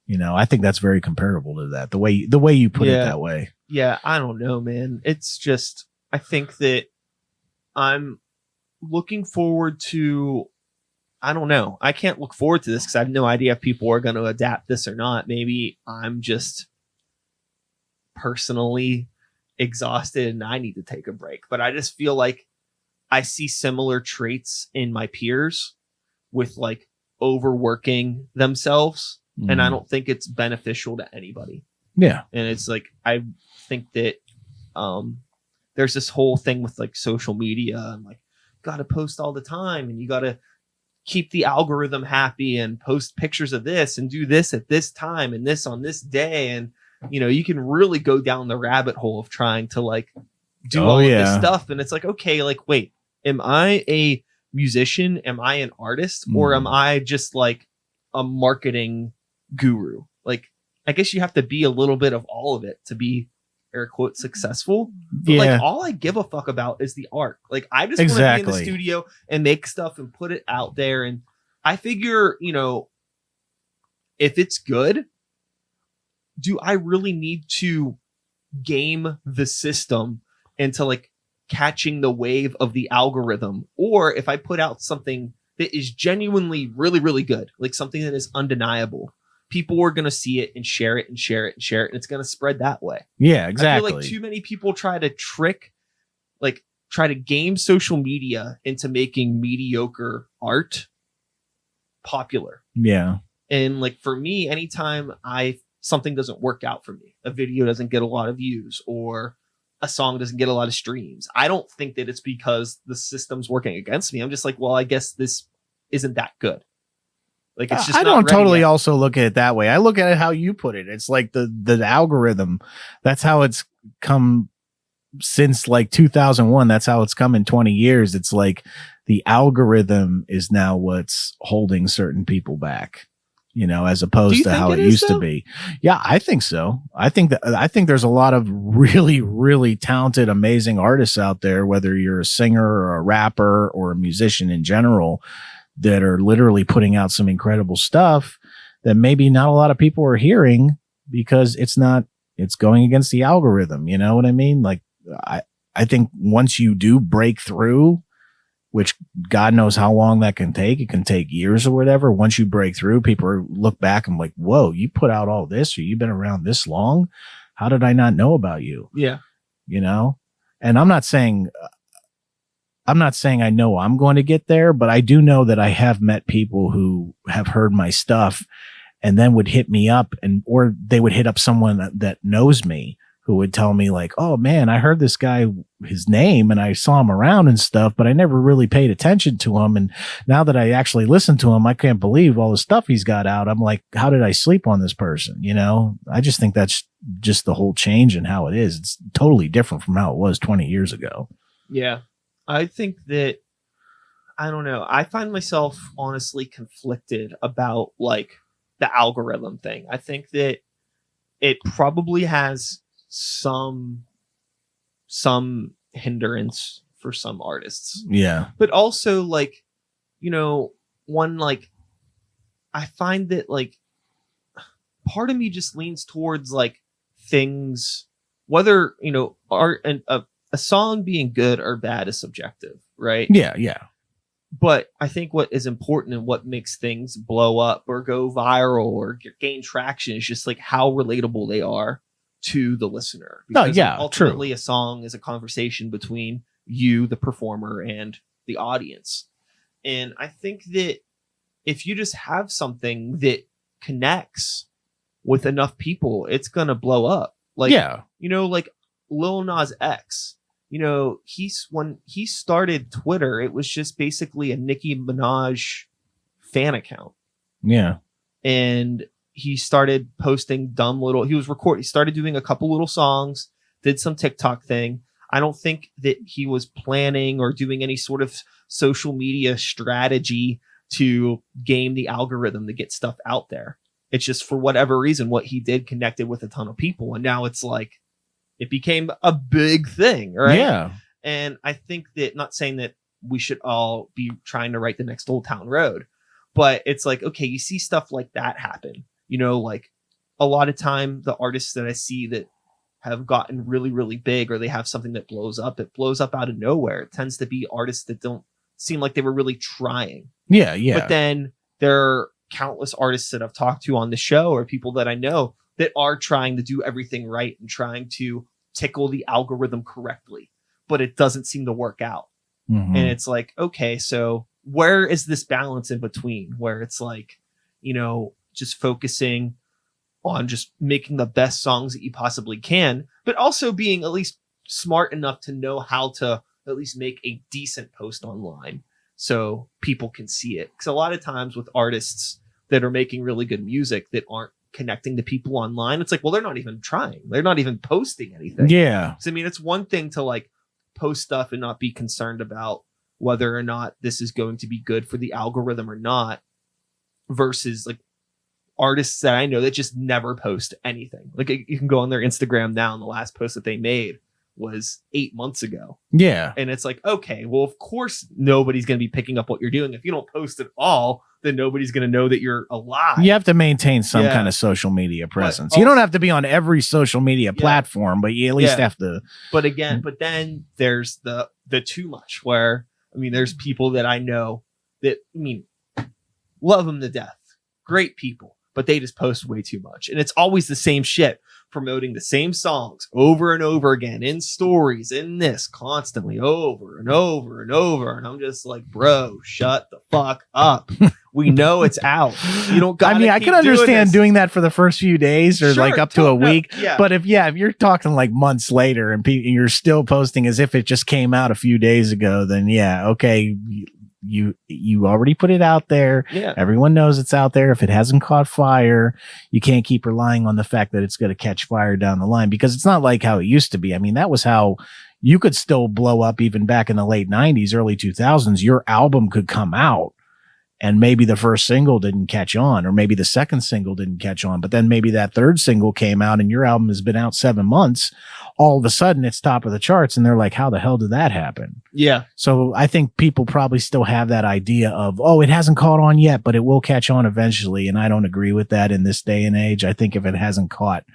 You know, I think that's very comparable to that. The way you put it that way. Yeah. I don't know, man. It's just, I think that I'm looking forward to, I don't know. I can't look forward to this because I have no idea if people are going to adapt this or not. Maybe I'm just personally exhausted and I need to take a break. But I just feel like I see similar traits in my peers with like overworking themselves. And I don't think it's beneficial to anybody. Yeah. And it's like, I think that there's this whole thing with like social media and like, got to post all the time and you got to keep the algorithm happy and post pictures of this and do this at this time and this on this day. And, you know, you can really go down the rabbit hole of trying to like do all of this stuff. And it's like, okay, like, wait, am I a musician? Am I an artist? Or am I just like a marketing guru? Like, I guess you have to be a little bit of all of it to be air quote successful. But like all I give a fuck about is the art. Like I just want to be in the studio and make stuff and put it out there. And I figure, you know, if it's good, do I really need to game the system into like catching the wave of the algorithm? Or if I put out something that is genuinely really, really good, like something that is undeniable, people are going to see it and share it and share it and share it. And it's going to spread that way. Yeah, exactly. I feel like too many people try to game social media into making mediocre art popular. Yeah. And like for me, anytime something doesn't work out for me, a video doesn't get a lot of views or a song doesn't get a lot of streams, I don't think that it's because the system's working against me. I'm just like, well, I guess this isn't that good. Like it's just I don't totally also look at it that way. I look at it how you put it. It's like the algorithm. That's how it's come since like 2001. That's how it's come in 20 years. It's like the algorithm is now what's holding certain people back, you know, as opposed to how it used to be. Yeah, I think so. I think there's a lot of really, really talented, amazing artists out there, whether you're a singer or a rapper or a musician in general, that are literally putting out some incredible stuff that maybe not a lot of people are hearing because it's going against the algorithm. You know what I mean? Like, I think once you do break through, which God knows how long that can take, it can take years or whatever. Once you break through, people look back and like, whoa, you put out all this, or you've been around this long. How did I not know about you? Yeah. You know, and I'm not saying I know I'm going to get there, but I do know that I have met people who have heard my stuff and then would hit me up or they would hit up someone that knows me who would tell me like, oh man, I heard this guy, his name, and I saw him around and stuff, but I never really paid attention to him. And now that I actually listen to him, I can't believe all the stuff he's got out. I'm like, how did I sleep on this person? You know, I just think that's just the whole change in how it is. It's totally different from how it was 20 years ago. Yeah. I think that, I don't know. I find myself honestly conflicted about like the algorithm thing. I think that it probably has some hindrance for some artists. Yeah. But also like, one like I find that like part of me just leans towards like things, whether, art and a song being good or bad is subjective, right? Yeah. Yeah. But I think what is important and what makes things blow up or go viral or gain traction is just like how relatable they are to the listener. Because yeah, ultimately true. a song is a conversation between you, the performer, and the audience. And I think that if you just have something that connects with enough people, it's gonna blow up. Like, yeah, like Lil Nas X. When he started Twitter, it was just basically a Nicki Minaj fan account. Yeah. And he started posting he started doing a couple little songs, did some TikTok thing. I don't think that he was planning or doing any sort of social media strategy to game the algorithm to get stuff out there. It's just for whatever reason, what he did connected with a ton of people. And now it's like, it became a big thing, right? Yeah. And I think that, not saying that we should all be trying to write the next Old Town Road, but it's like, okay, you see stuff like that happen. Like a lot of time, the artists that I see that have gotten really, really big, or they have something that blows up, it blows up out of nowhere. It tends to be artists that don't seem like they were really trying. Yeah, yeah. But then there are countless artists that I've talked to on the show, or people that I know that are trying to do everything right and trying to tickle the algorithm correctly, but it doesn't seem to work out. Mm-hmm. And it's like, okay, so where is this balance in between where it's like, just focusing on just making the best songs that you possibly can, but also being at least smart enough to know how to at least make a decent post online so people can see it. Because a lot of times with artists that are making really good music that aren't connecting to people online, it's like, well, they're not even trying. They're not even posting anything. Yeah. So, I mean, it's one thing to like post stuff and not be concerned about whether or not this is going to be good for the algorithm or not, versus like artists that I know that just never post anything. Like, you can go on their Instagram now, and the last post that they made was 8 months ago. Yeah. And it's like, okay, well, of course nobody's going to be picking up what you're doing. If you don't post at all, then nobody's going to know that you're alive. You have to maintain some kind of social media presence. You don't have to be on every social media platform, but you at least have to. But again, but then there's the too much, where, I mean, there's people that I know that, I mean, love them to death. Great people, but they just post way too much. And it's always the same shit, promoting the same songs over and over again in stories, in this, constantly over and over and over. And I'm just like, bro, shut the fuck up. We know it's out. You don't got. I mean, I can understand doing that for the first few days, or like up to a week. But if you're talking like months later and you're still posting as if it just came out a few days ago, then okay, you already put it out there. Yeah. Everyone knows it's out there. If it hasn't caught fire, you can't keep relying on the fact that it's going to catch fire down the line, because it's not like how it used to be. I mean, that was how you could still blow up even back in the late 90s, early 2000s. Your album could come out and maybe the first single didn't catch on, or maybe the second single didn't catch on, but then maybe that third single came out and your album has been out 7 months. All of a sudden it's top of the charts, and they're like, how the hell did that happen? Yeah. So I think people probably still have that idea of, oh, it hasn't caught on yet, but it will catch on eventually. And I don't agree with that in this day and age. I think if it hasn't caught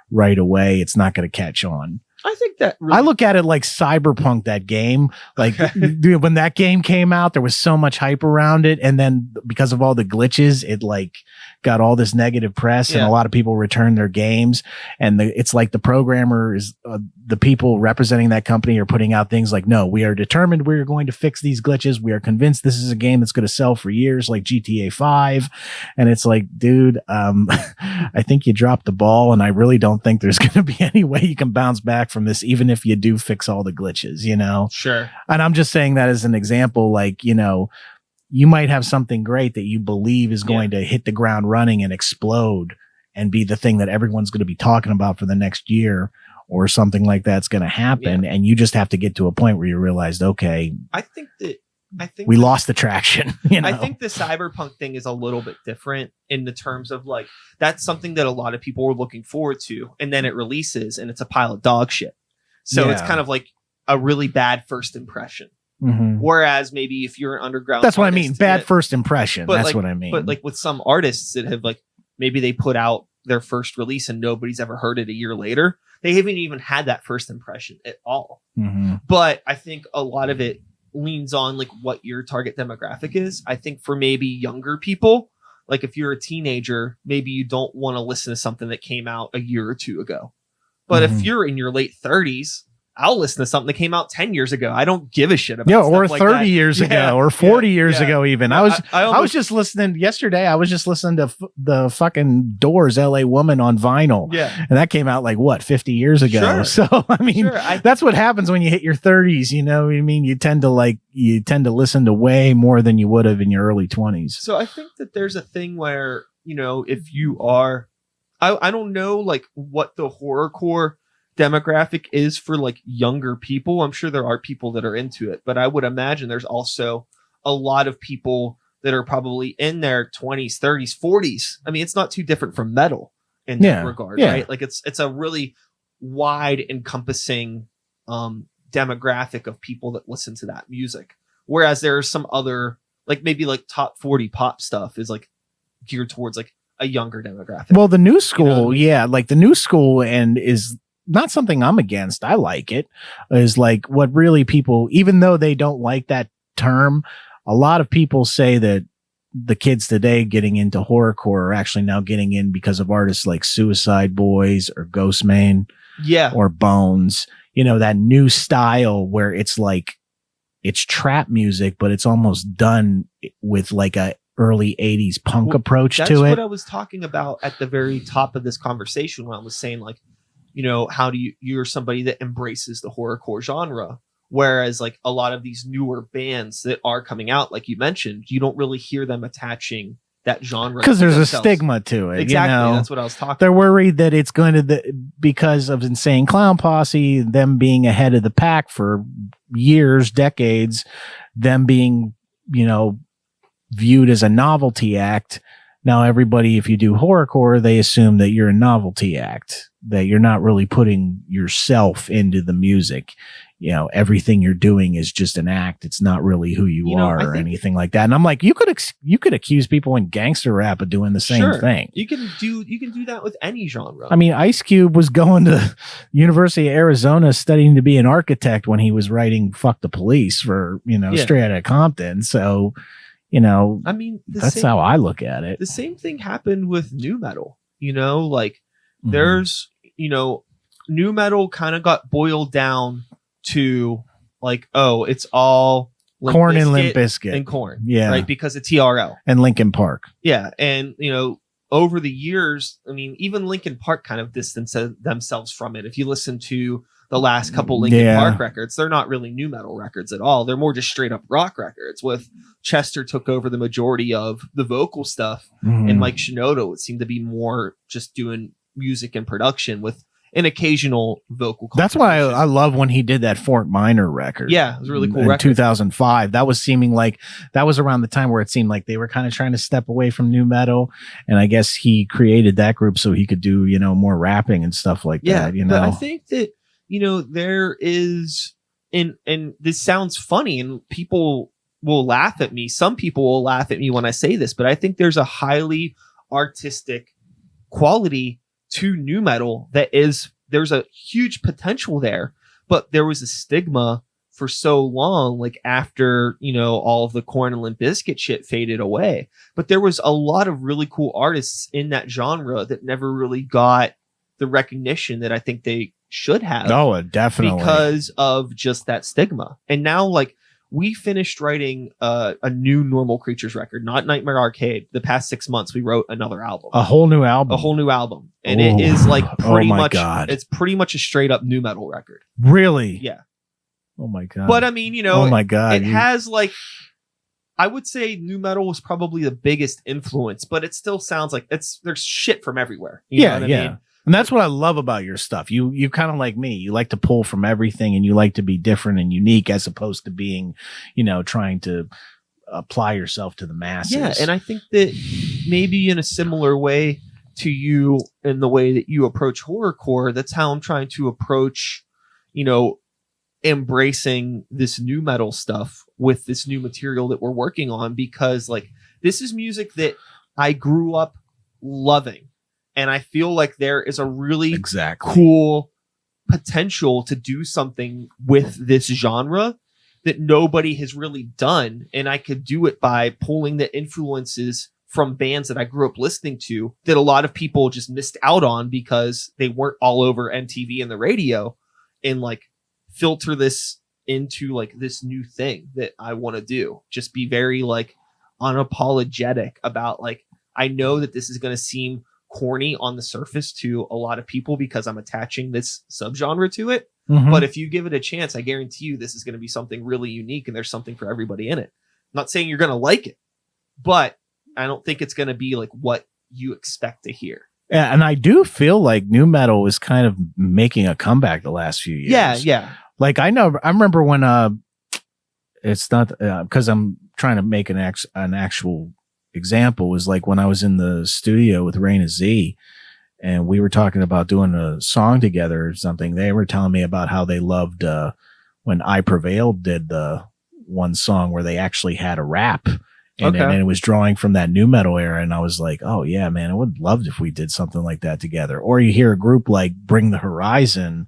right away, it's not going to catch on. I think that really, I look at it like Cyberpunk, that game. Like, dude, when that game came out, there was so much hype around it, and then because of all the glitches, it like got all this negative press, and a lot of people returned their games. And it's like the programmers, the people representing that company, are putting out things like, no, we are determined, we're going to fix these glitches. We are convinced this is a game that's going to sell for years, like GTA 5. And it's like, dude, I think you dropped the ball, and I really don't think there's going to be any way you can bounce back from this, even if you do fix all the glitches, Sure. And I'm just saying that as an example, like, you might have something great that you believe is going to hit the ground running and explode and be the thing that everyone's going to be talking about for the next year. or something like that's going to happen. And you just have to get to a point where you realize, okay, I think we lost the traction. You know? I think the cyberpunk thing is a little bit different in the terms of like, that's something that a lot of people were looking forward to. And then it releases and it's a pile of dog shit. So it's kind of like a really bad first impression. Mm-hmm. Whereas maybe if you're an underground, that's what I mean. Bad first impression. That's what I mean. But like with some artists that have like, maybe they put out their first release and nobody's ever heard it a year later. They haven't even had that first impression at all. Mm-hmm. But I think a lot of it leans on like what your target demographic is. I think for maybe younger people, like if you're a teenager, maybe you don't want to listen to something that came out a year or two ago. But if you're in your late 30s, I'll listen to something that came out 10 years ago. I don't give a shit about or stuff 30 like years ago or 40 years ago even. I was just listening yesterday. I was just listening to the fucking Doors LA Woman on vinyl. Yeah. And that came out like what, 50 years ago. Sure. So I mean, that's what happens when you hit your 30s, you know what I mean? You tend to listen to way more than you would have in your early 20s. So I think that there's a thing where, you know, if you are, I don't know like what the horrorcore demographic is for like younger people. I'm sure there are people that are into it, but I would imagine there's also a lot of people that are probably in their 20s, 30s, 40s. I mean, it's not too different from metal in that regard, right? Like it's a really wide encompassing demographic of people that listen to that music. Whereas there are some other, like maybe like top 40 pop stuff is like geared towards like a younger demographic. Well, the new school, you know? like the new school and is not something I'm against. I like it. Is like what really people, even though they don't like that term, a lot of people say that the kids today getting into horrorcore are actually now getting in because of artists like Suicide Boys or Ghostmane, or Bones. You know, that new style where it's like it's trap music, but it's almost done with like a early 80s punk approach to it. That's what I was talking about at the very top of this conversation when I was saying like, you know, how do you're somebody that embraces the horrorcore genre, whereas like a lot of these newer bands that are coming out, like you mentioned, you don't really hear them attaching that genre because there's a stigma to it. Exactly, you know? That's what I was talking. They're worried that it's going to because of Insane Clown Posse, them being ahead of the pack for years, decades, them being, you know, viewed as a novelty act. Now, everybody, if you do horrorcore, they assume that you're a novelty act, that you're not really putting yourself into the music. You know, everything you're doing is just an act. It's not really who you are or anything like that. And I'm like, you could accuse people in gangster rap of doing the same thing. You can do that with any genre. I mean, Ice Cube was going to University of Arizona studying to be an architect when he was writing "Fuck the Police" for, you know, Straight Outta Compton. So, you know, I mean, that's how I look at it. The same thing happened with nu metal, you know, like there's, you know, nu metal kind of got boiled down to like, oh, it's all Korn and Limp Bizkit and Korn. Yeah. Right. Because of TRL and Linkin Park. Yeah. And, you know, over the years, I mean, even Linkin Park kind of distanced themselves from it. If you listen to the last couple Linkin Park records, they're not really nu metal records at all. They're more just straight up rock records. With Chester took over the majority of the vocal stuff, and Mike Shinoda would seem to be more just doing music and production with an occasional vocal. That's why I love when he did that Fort Minor record. Yeah, it was a really cool in record. 2005. That was seeming like that was around the time where it seemed like they were kind of trying to step away from nu metal, and I guess he created that group so he could do, you know, more rapping and stuff like that. You know, but I think that, you know, there is, and this sounds funny and people will laugh at me. Some people will laugh at me when I say this, but I think there's a highly artistic quality to nu metal there's a huge potential there, but there was a stigma for so long, like after, you know, all of the Korn and Limp Bizkit shit faded away. But there was a lot of really cool artists in that genre that never really got the recognition that I think they should have. Oh, definitely. Because of just that stigma. And now, like, we finished writing a new Normal Creatures record, not Nightmare Arcade. The past 6 months, we wrote another album. A whole new album. And it is like pretty much, it's pretty much a straight up nu metal record. Really? Yeah. Oh my God. But I mean, you know, oh my God. It has like, I would say nu metal was probably the biggest influence, but it still sounds like there's shit from everywhere. You know what I mean? And that's what I love about your stuff. You kind of like me. You like to pull from everything, and you like to be different and unique, as opposed to being, trying to apply yourself to the masses. Yeah, and I think that maybe in a similar way to you, in the way that you approach horrorcore, that's how I'm trying to approach, embracing this new metal stuff with this new material that we're working on, because like this is music that I grew up loving, and I feel like there is a really cool potential to do something with this genre that nobody has really done, and I could do it by pulling the influences from bands that I grew up listening to that a lot of people just missed out on because they weren't all over MTV and the radio, and like filter this into like this new thing that I want to do. Just be very like unapologetic about like, I know that this is going to seem corny on the surface to a lot of people because I'm attaching this subgenre to it. Mm-hmm. But if you give it a chance, I guarantee you this is going to be something really unique, and there's something for everybody in it. I'm not saying you're going to like it, but I don't think it's going to be like what you expect to hear. Yeah, and I do feel like new metal is kind of making a comeback the last few years. Yeah. Like I remember when it's not because I'm trying to make an actual example, was like when I was in the studio with Raina Z, and we were talking about doing a song together or something. They were telling me about how they loved when I Prevailed did the one song where they actually had a rap. And it was drawing from that new metal era. And I was like, oh yeah, man, I would love if we did something like that together. Or you hear a group like Bring the Horizon,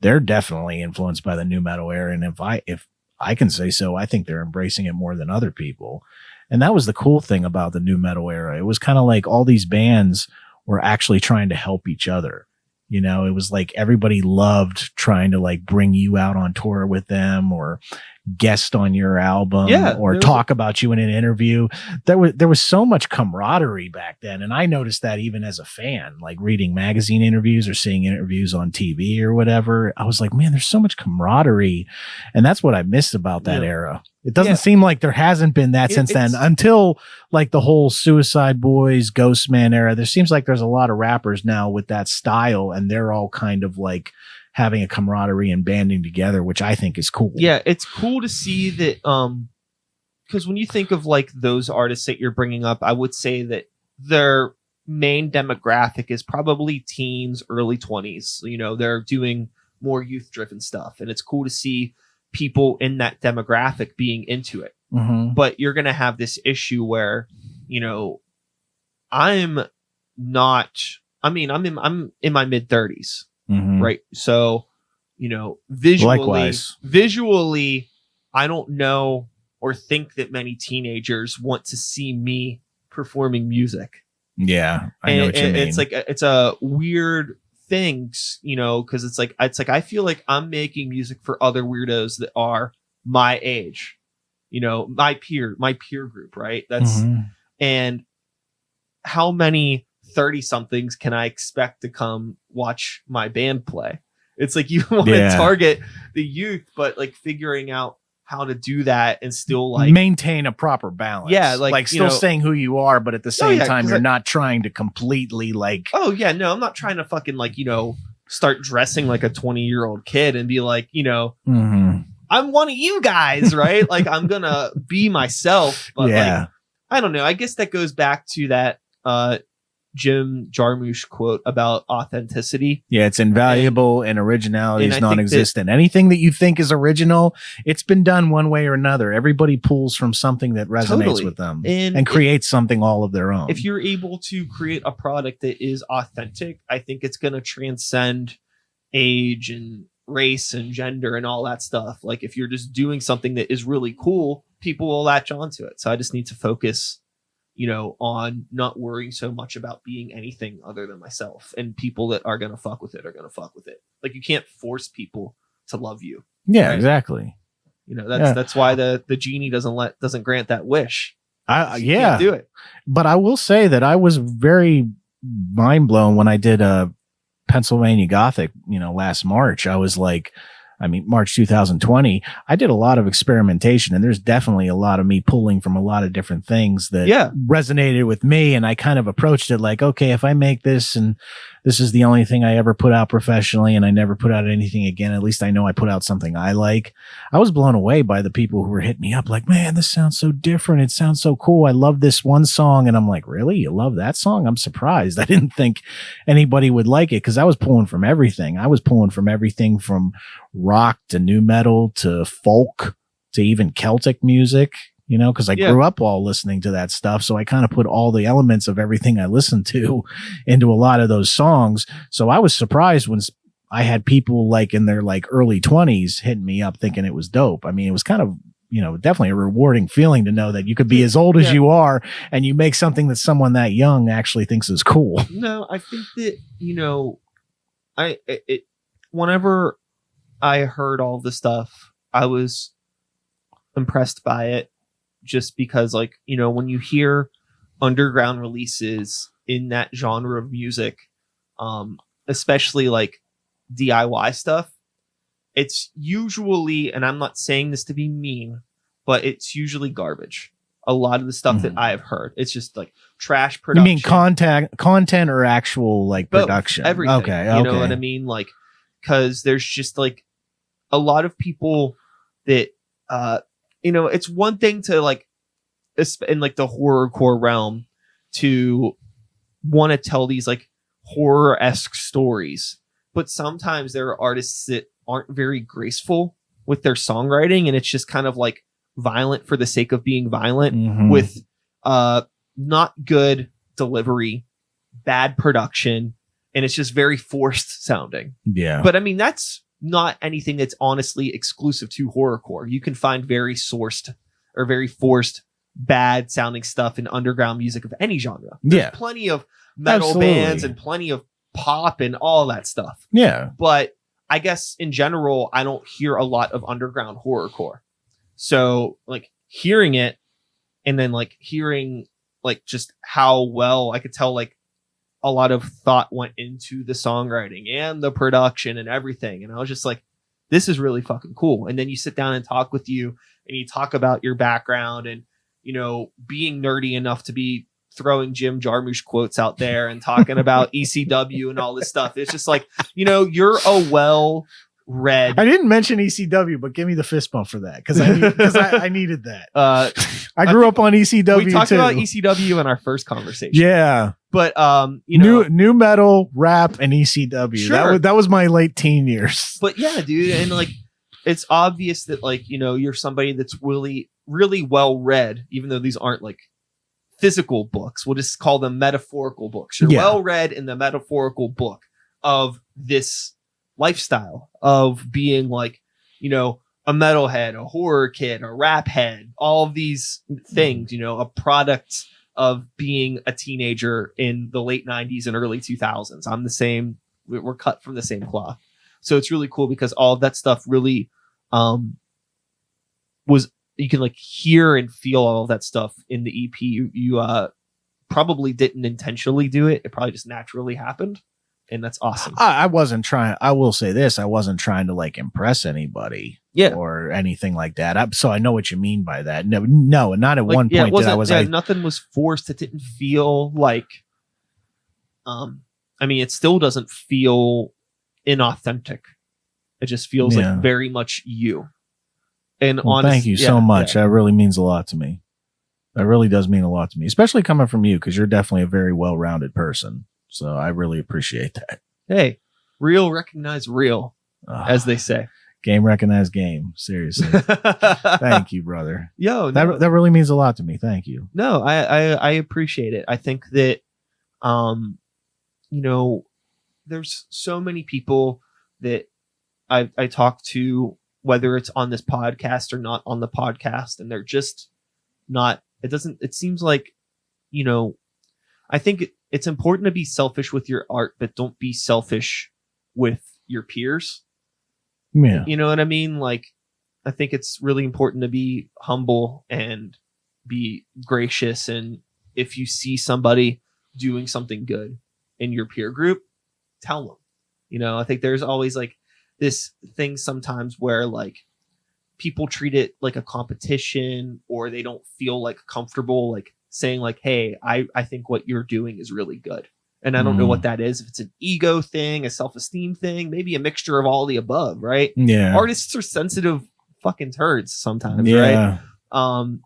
they're definitely influenced by the new metal era. And if I can say so, I think they're embracing it more than other people. And that was the cool thing about the new metal era. It was kind of like all these bands were actually trying to help each other. It was like everybody loved trying to like bring you out on tour with them, or guest on your album, or talk about you in an interview. There was so much camaraderie back then. And I noticed that even as a fan, like reading magazine interviews or seeing interviews on TV or whatever, I was like, man, there's so much camaraderie. And that's what I missed about that era. It doesn't seem like there hasn't been that since then, until like the whole Suicide Boys, Ghostman era. There seems like there's a lot of rappers now with that style, and they're all kind of like having a camaraderie and banding together, which I think is cool. Yeah, it's cool to see that. Because when you think of like those artists that you're bringing up, I would say that their main demographic is probably teens, early 20s. They're doing more youth-driven stuff, and it's cool to see people in that demographic being into it. Mm-hmm. But you're going to have this issue where, I'm in my mid 30s. Mm-hmm. Right. So, visually, I don't know or think that many teenagers want to see me performing music. Yeah. I know what you mean. It's like, it's a weird thing, because it's like, I feel like I'm making music for other weirdos that are my age, my peer group. Right. That's, and how many 30 somethings can I expect to come watch my band play? It's like you want to target the youth, but like figuring out how to do that and still like maintain a proper balance. Yeah. Like still saying who you are, but at the same time, you're not trying to completely like, oh yeah, no, I'm not trying to fucking like, start dressing like a 20-year-old kid and be like, I'm one of you guys, right? Like I'm going to be myself, but like, I don't know. I guess that goes back to that, Jim Jarmusch quote about authenticity. Yeah, it's invaluable and originality is non-existent. Anything that you think is original, it's been done one way or another. Everybody pulls from something that resonates with them and creates something all of their own. If you're able to create a product that is authentic, I think it's going to transcend age and race and gender and all that stuff. Like if you're just doing something that is really cool, people will latch onto it. So I just need to focus on not worrying so much about being anything other than myself, and people that are going to fuck with it are going to fuck with it. Like you can't force people to love you. Yeah, right? Exactly. That's why the genie doesn't grant that wish. You can't do it. But I will say that I was very mind blown when I did Pennsylvania Gothic, last March. I was like, March 2020, I did a lot of experimentation, and there's definitely a lot of me pulling from a lot of different things that resonated with me. And I kind of approached it like, okay, if I make this and this is the only thing I ever put out professionally and I never put out anything again. At least I know I put out something I like. I was blown away by the people who were hitting me up like, man, this sounds so different. It sounds so cool. I love this one song. And I'm like, really? You love that song? I'm surprised. I didn't think anybody would like it because I was pulling from everything. I was pulling from everything from rock to new metal to folk to even Celtic music. You know, because I grew up all listening to that stuff. So I kind of put all the elements of everything I listened to into a lot of those songs. So I was surprised when I had people like in their like early 20s hitting me up thinking it was dope. I mean, it was kind of, you know, definitely a rewarding feeling to know that you could be as old as you are and you make something that someone that young actually thinks is cool. No, I think that, you know, whenever I heard all the stuff, I was impressed by it. Just because, like, you know, when you hear underground releases in that genre of music, especially like DIY stuff, it's usually, and I'm not saying this to be mean, but it's usually garbage. A lot of the stuff that I have heard, it's just like trash production. You mean content or actual like production? Both, everything. Okay. You know what I mean? Like, because there's just like a lot of people that, you know, it's one thing to like, in like the horrorcore realm, to want to tell these like horror-esque stories, but sometimes there are artists that aren't very graceful with their songwriting, and it's just kind of like violent for the sake of being violent with not good delivery, bad production, and it's just very forced sounding. Yeah. But I mean, that's not anything that's honestly exclusive to horrorcore. You can find very sourced or very forced bad sounding stuff in underground music of any genre. There's plenty of metal bands and plenty of pop and all that stuff. Yeah. But I guess in general, I don't hear a lot of underground horrorcore. So like hearing it and then like hearing like just how well I could tell like a lot of thought went into the songwriting and the production and everything. And I was just like, this is really fucking cool. And then you sit down and talk with you and you talk about your background and, you know, being nerdy enough to be throwing Jim Jarmusch quotes out there and talking about ECW and all this stuff. It's just like, you know, you're a well-read. I didn't mention ECW, but give me the fist bump for that because I needed that. I grew up on ECW. We talked about ECW in our first conversation. Yeah, but you know, new metal, rap, and ECW. Sure. That was my late teen years. But yeah, dude, and like it's obvious that like, you know, you're somebody that's really, really well read, even though these aren't like physical books. We'll just call them metaphorical books. You're well read in the metaphorical book of this lifestyle of being like, you know, a metalhead, a horror kid, a rap head, all of these things, you know, a product of being a teenager in the late 90s and early 2000s. I'm the same. We're cut from the same cloth. So it's really cool because all of that stuff really was, you can like hear and feel all of that stuff in the EP. You probably didn't intentionally do it. It probably just naturally happened. And that's awesome. I wasn't trying. I will say this. I wasn't trying to like impress anybody or anything like that. So I know what you mean by that. No, not at like, one point did I was like, nothing was forced. It didn't feel like, I mean, it still doesn't feel inauthentic. It just feels like very much you. And honestly, thank you so much. That really means a lot to me. That really does mean a lot to me, especially coming from you, because you're definitely a very well-rounded person. So I really appreciate that. Hey, real recognize real, as they say. Game recognize game. Seriously. Thank you, brother. Yo, that really means a lot to me. Thank you. No, I appreciate it. I think that, you know, there's so many people that I talk to, whether it's on this podcast or not on the podcast, and they're just not, it seems like, you know, I think it's important to be selfish with your art, but don't be selfish with your peers. Yeah. You know what I mean? Like, I think it's really important to be humble and be gracious. And if you see somebody doing something good in your peer group, tell them. You know, I think there's always like this thing sometimes where like people treat it like a competition, or they don't feel like comfortable like saying like, hey, I think what you're doing is really good. And I don't know what that is. If it's an ego thing, a self-esteem thing, maybe a mixture of all the above, right? Yeah. Artists are sensitive fucking turds sometimes, Yeah. right?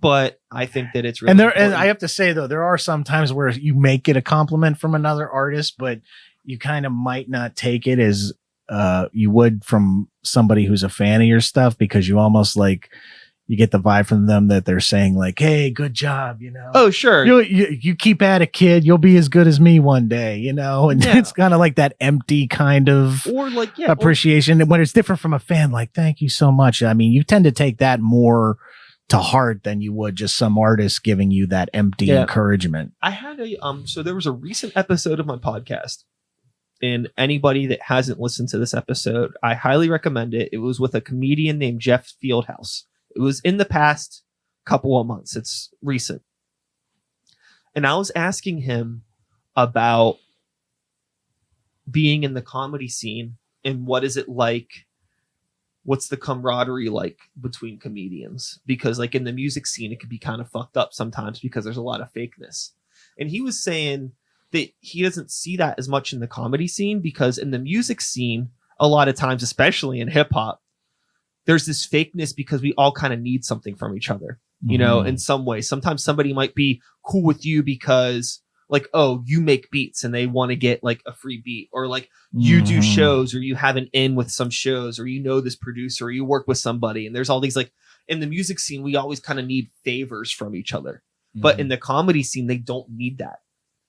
But I think that it's really and important. I have to say though, there are some times where you may get a compliment from another artist, but you kind of might not take it as you would from somebody who's a fan of your stuff, because you almost like you get the vibe from them that they're saying like, "Hey, good job," you know. Oh, sure. You keep at it, kid. You'll be as good as me one day, you know. And Yeah. it's kind of like that empty kind of or like appreciation. And when it's different from a fan, like, "Thank you so much." I mean, you tend to take that more to heart than you would just some artist giving you that empty encouragement. I had so there was a recent episode of my podcast, and anybody that hasn't listened to this episode, I highly recommend it. It was with a comedian named Jeff Fieldhouse. It was in the past couple of months. It's recent. And I was asking him about being in the comedy scene and what is it like, what's the camaraderie like between comedians? Because like in the music scene, it could be kind of fucked up sometimes because there's a lot of fakeness. And he was saying that he doesn't see that as much in the comedy scene, because in the music scene, a lot of times, especially in hip hop, there's this fakeness because we all kind of need something from each other, you know, in some way. Sometimes somebody might be cool with you because like, oh, you make beats and they want to get like a free beat, or like you do shows, or you have an in with some shows, or you know this producer, or you work with somebody. And there's all these, like, in the music scene, we always kind of need favors from each other. But in the comedy scene, they don't need that.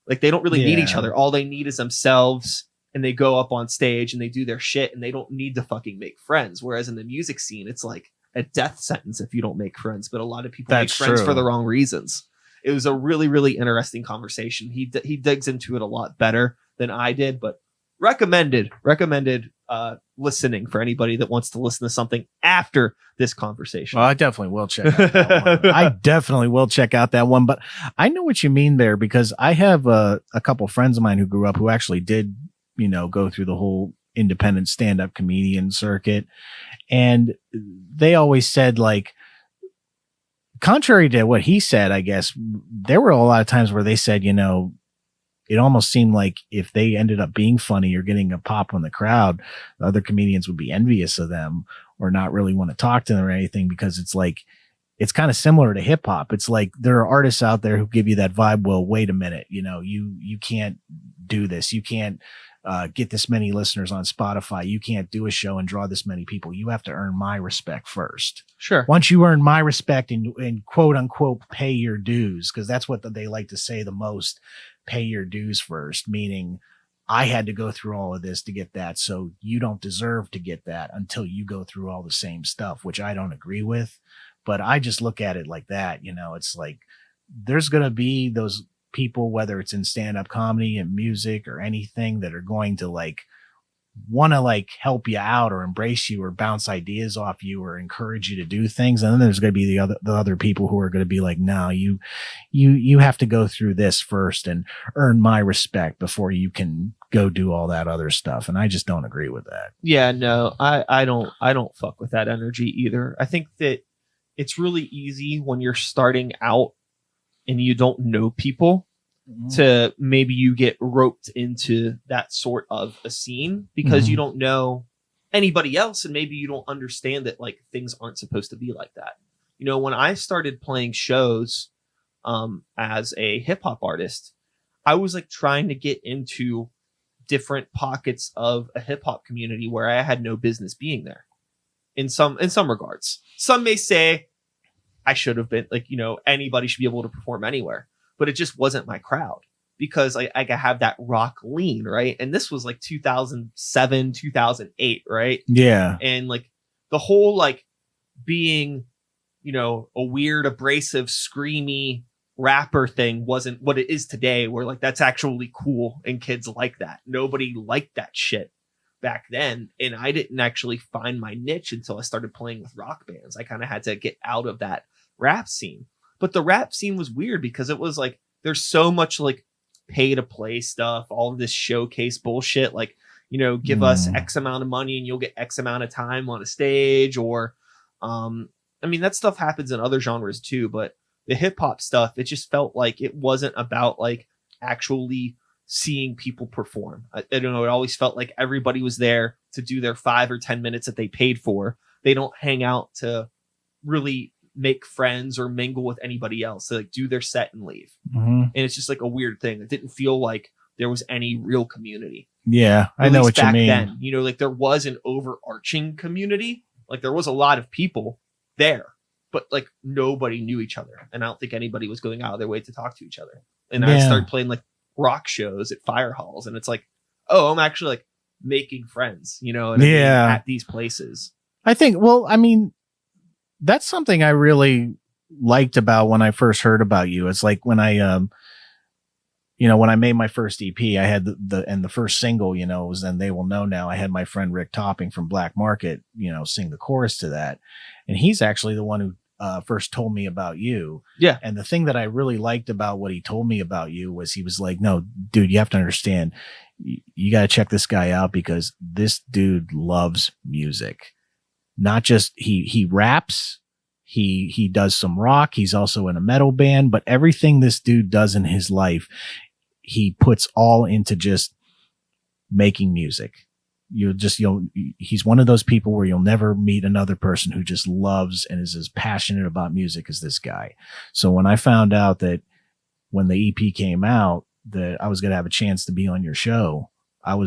Like, they don't really need each other. All they need is themselves, and they go up on stage and they do their shit, and they don't need to fucking make friends. Whereas in the music scene, it's like a death sentence if you don't make friends. But a lot of people make friends for the wrong reasons. It was a really, really interesting conversation. He digs into it a lot better than I did, but recommended listening for anybody that wants to listen to something after this conversation. Well, I definitely will check out that one. I definitely will check out that one, but I know what you mean there, because I have a couple friends of mine who grew up who actually did, you know, go through the whole independent stand-up comedian circuit. And they always said, like, contrary to what he said, I guess there were a lot of times where they said, you know, it almost seemed like if they ended up being funny or getting a pop from the crowd, the other comedians would be envious of them or not really want to talk to them or anything, because it's like, it's kind of similar to hip hop. It's like there are artists out there who give you that vibe. Well, wait a minute, you know, you can't do this. You can't get this many listeners on Spotify. You can't do a show and draw this many people. You have to earn my respect first. Sure. Once you earn my respect and quote unquote pay your dues, because that's what they like to say the most, pay your dues first, meaning I had to go through all of this to get that. So you don't deserve to get that until you go through all the same stuff, which I don't agree with. But I just look at it like that. You know, it's like there's going to be those people, whether it's in stand-up comedy and music or anything, that are going to like want to like help you out or embrace you or bounce ideas off you or encourage you to do things. And then there's going to be the other people who are going to be like, no, you have to go through this first and earn my respect before you can go do all that other stuff. And I just don't agree with that. Yeah, no, I don't fuck with that energy either. I think that it's really easy when you're starting out and you don't know people to maybe you get roped into that sort of a scene because you don't know anybody else, and maybe you don't understand that like things aren't supposed to be like that. You know, when I started playing shows as a hip hop artist, I was like trying to get into different pockets of a hip hop community where I had no business being there. In some regards, some may say I should have been, like, you know, anybody should be able to perform anywhere, but it just wasn't my crowd because I have that rock lean, right? And this was like 2007, 2008, right? Yeah. And like the whole like being, you know, a weird, abrasive, screamy rapper thing wasn't what it is today, where like that's actually cool and kids like that. Nobody liked that shit back then, and I didn't actually find my niche until I started playing with rock bands. I kind of had to get out of that rap scene. But the rap scene was weird because it was like there's so much like pay to play stuff, all of this showcase bullshit, like, you know, give us X amount of money and you'll get X amount of time on a stage, or I mean, that stuff happens in other genres too, but the hip hop stuff, it just felt like it wasn't about like actually seeing people perform. I don't know. It always felt like everybody was there to do their 5 or 10 minutes that they paid for. They don't hang out to really make friends or mingle with anybody else. They like do their set and leave. And it's just like a weird thing. It didn't feel like there was any real community. Yeah, I know what you mean. Then, you know, like there was an overarching community. Like there was a lot of people there, but like nobody knew each other. And I don't think anybody was going out of their way to talk to each other. And I started playing like rock shows at fire halls. And it's like, oh, I'm actually like making friends, you know, and I mean, at these places. I think, well, I mean, that's something I really liked about when I first heard about you. It's like when I, you know, when I made my first EP, I had the first single, you know, was Then They Will Know Now. I had my friend Rick Topping from Black Market, you know, sing the chorus to that. And he's actually the one who first told me about you. Yeah. And the thing that I really liked about what he told me about you was he was like, no, dude, you have to understand, you got to check this guy out because this dude loves music. Not just he raps, he does some rock. He's also in a metal band, but everything this dude does in his life, he puts all into just making music. He's one of those people where you'll never meet another person who just loves and is as passionate about music as this guy. So when I found out that when the EP came out that I was going to have a chance to be on your show, that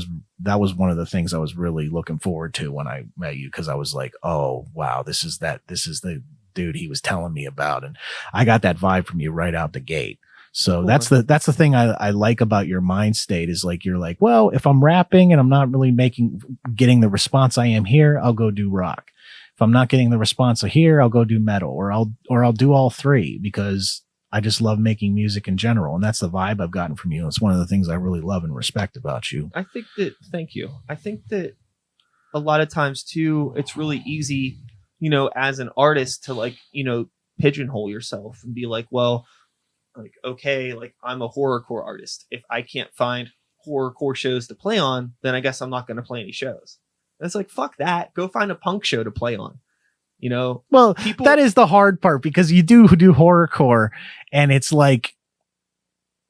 was one of the things I was really looking forward to when I met you. Cause I was like, oh wow, this is the dude he was telling me about. And I got that vibe from you right out the gate. So that's the thing I like about your mind state is like, you're like, well, if I'm rapping and I'm not really getting the response I am here, I'll go do rock. If I'm not getting the response here, I'll go do metal or I'll do all three because I just love making music in general. And that's the vibe I've gotten from you. It's one of the things I really love and respect about you. Thank you. I think that a lot of times too, it's really easy, you know, as an artist to like, you know, pigeonhole yourself and be like, well, like, okay, like I'm a horrorcore artist. If I can't find horrorcore shows to play on, then I guess I'm not going to play any shows. And it's like, fuck that. Go find a punk show to play on. You know, well, that is the hard part because you do horrorcore and it's like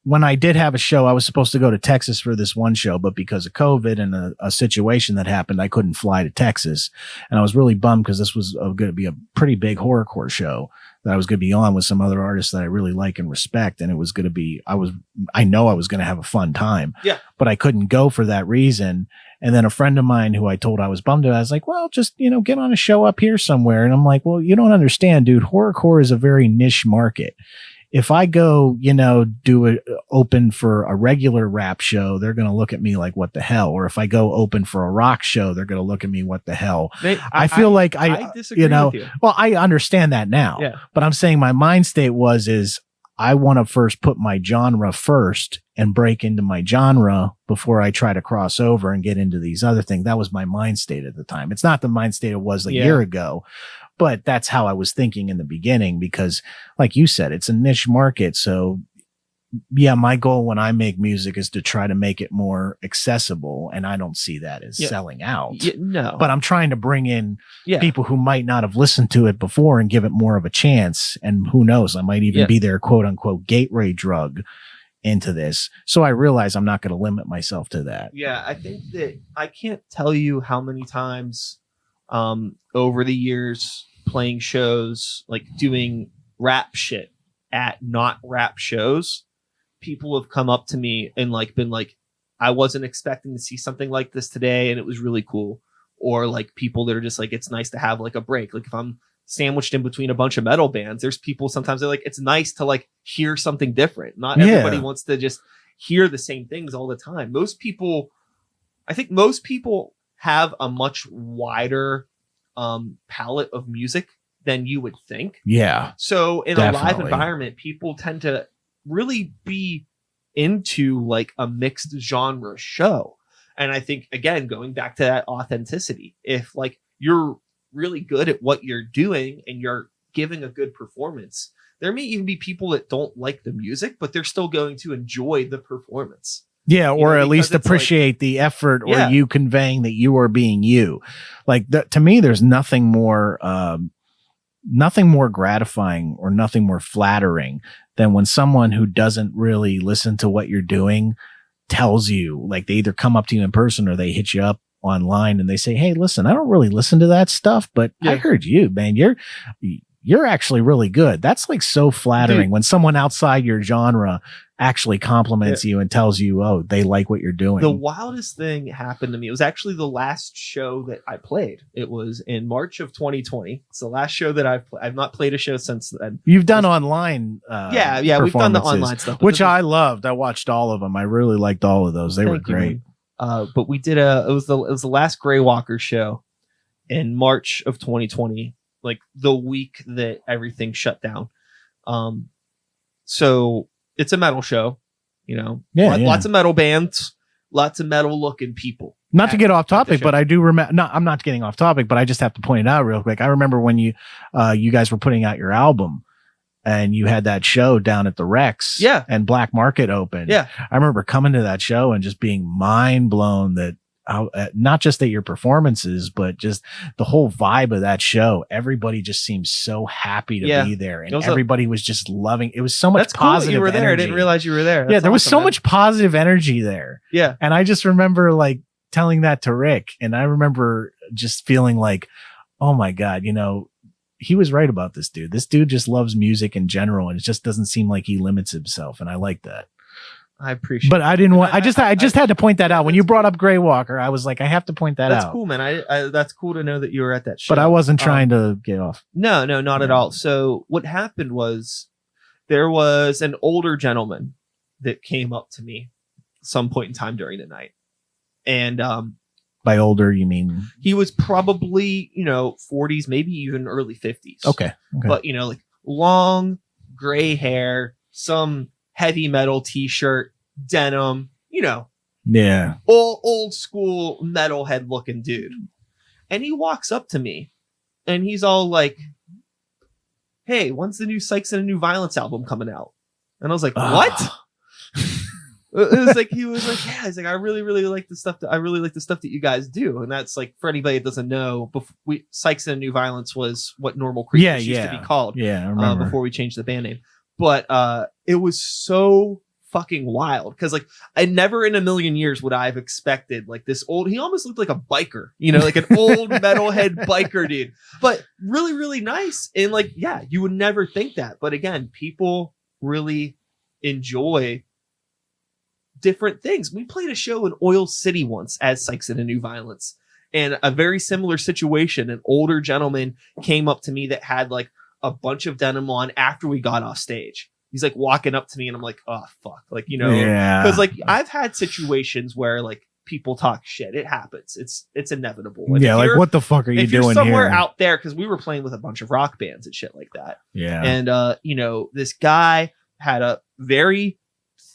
when I did have a show, I was supposed to go to Texas for this one show, but because of COVID and a situation that happened, I couldn't fly to Texas. And I was really bummed because this was going to be a pretty big horrorcore show that I was going to be on with some other artists that I really like and respect. And it was going to be, I know I was going to have a fun time, but I couldn't go for that reason. And then a friend of mine who I told I was bummed at, I was like, well, just, you know, get on a show up here somewhere. And I'm like, well, you don't understand, dude. Horrorcore is a very niche market. If I go, you know, do it open for a regular rap show, they're going to look at me like, what the hell? Or if I go open for a rock show, they're going to look at me, what the hell? I feel like I disagree, you know, with you. Well, I understand that now, but I'm saying my mind state is I want to first put my genre first and break into my genre before I try to cross over and get into these other things. That was my mind state at the time. It's not the mind state it was a year ago, but that's how I was thinking in the beginning because like you said, it's a niche market. So yeah, my goal when I make music is to try to make it more accessible. And I don't see that as selling out. No, but I'm trying to bring in people who might not have listened to it before and give it more of a chance. And who knows, I might even be their quote unquote gateway drug into this. So I realize I'm not going to limit myself to that. Yeah. I think that I can't tell you how many times over the years playing shows, like doing rap shit at not rap shows, people have come up to me and like been like, I wasn't expecting to see something like this today and it was really cool. Or like people that are just like, it's nice to have like a break. Like if I'm sandwiched in between a bunch of metal bands, there's people sometimes they're like, it's nice to like hear something different. Not everybody wants to just hear the same things all the time. I think most people have a much wider palette of music than you would think. Yeah. So in a live environment, people tend to really be into like a mixed genre show. And I think, again, going back to that authenticity, if like you're really good at what you're doing and you're giving a good performance, there may even be people that don't like the music, but they're still going to enjoy the performance. Yeah, or at least appreciate the effort or you conveying that you are being you. Like to me, there's nothing more nothing more gratifying or nothing more flattering than when someone who doesn't really listen to what you're doing tells you, like, they either come up to you in person or they hit you up online and they say, hey, listen, I don't really listen to that stuff, but I heard you, man. You're actually really good. That's like so flattering. Dude, when someone outside your genre actually compliments you and tells you, oh, they like what you're doing. The wildest thing happened to me. It was actually the last show that I played. It was in March of 2020. It's the last show that I've not played a show since then. You've done online. We've done the online stuff, which I loved. I watched all of them. I really liked all of those. They were great. But we did it was the last Grey Walker show in March of 2020, like the week that everything shut down. So it's a metal show, lots of metal bands, lots of metal looking people. Not to get off topic, but I do remember. No, I'm not getting off topic, but I just have to point it out real quick. I remember when you guys were putting out your album and you had that show down at the Rex, and Black Market opened. Yeah, I remember coming to that show and just being mind blown that not just at your performances, but just the whole vibe of that show. Everybody just seemed so happy to be there, and everybody was just loving. It was so much positive. You were there. Energy. I didn't realize you were there. That's there was so much positive energy there. Yeah, and I just remember like telling that to Rick, and I remember just feeling like, oh my God, he was right about this dude. This dude just loves music in general, and it just doesn't seem like he limits himself, and I like that. I appreciate but I didn't want, I just had to point that out. When you brought up Grey Walker, I was like, I have to point that out. That's cool, man. I that's cool to know that you were at that show. But I wasn't trying to get off. No, not at all. So what happened was there was an older gentleman that came up to me some point in time during the night. And by older, you mean? He was probably, 40s, maybe even early 50s. Okay. But, like long gray hair, some heavy metal t-shirt, denim, yeah, old school metalhead looking dude. And he walks up to me and he's all like, hey, when's the new Sykes and a New Violence album coming out? And I was like, what? It was like, he was like, yeah, he's like, I really, really like the stuff that you guys do. And that's like, for anybody that doesn't know, Sykes and a New Violence was what Normal Creatures used to be called. Yeah, I remember. Before we changed the band name. But it was so fucking wild because like I never in a million years would I have expected like this old, he almost looked like a biker, like an old metalhead biker dude, but really, really nice. And like, yeah, you would never think that. But again, people really enjoy different things. We played a show in Oil City once as Sykes and a New Violence, and a very similar situation. An older gentleman came up to me that had like a bunch of denim on after we got off stage. He's like walking up to me and I'm like, oh fuck. Like, because like I've had situations where like people talk shit. It happens. It's inevitable. And like what the fuck are you doing somewhere here? Out there, because we were playing with a bunch of rock bands and shit like that. Yeah. And this guy had a very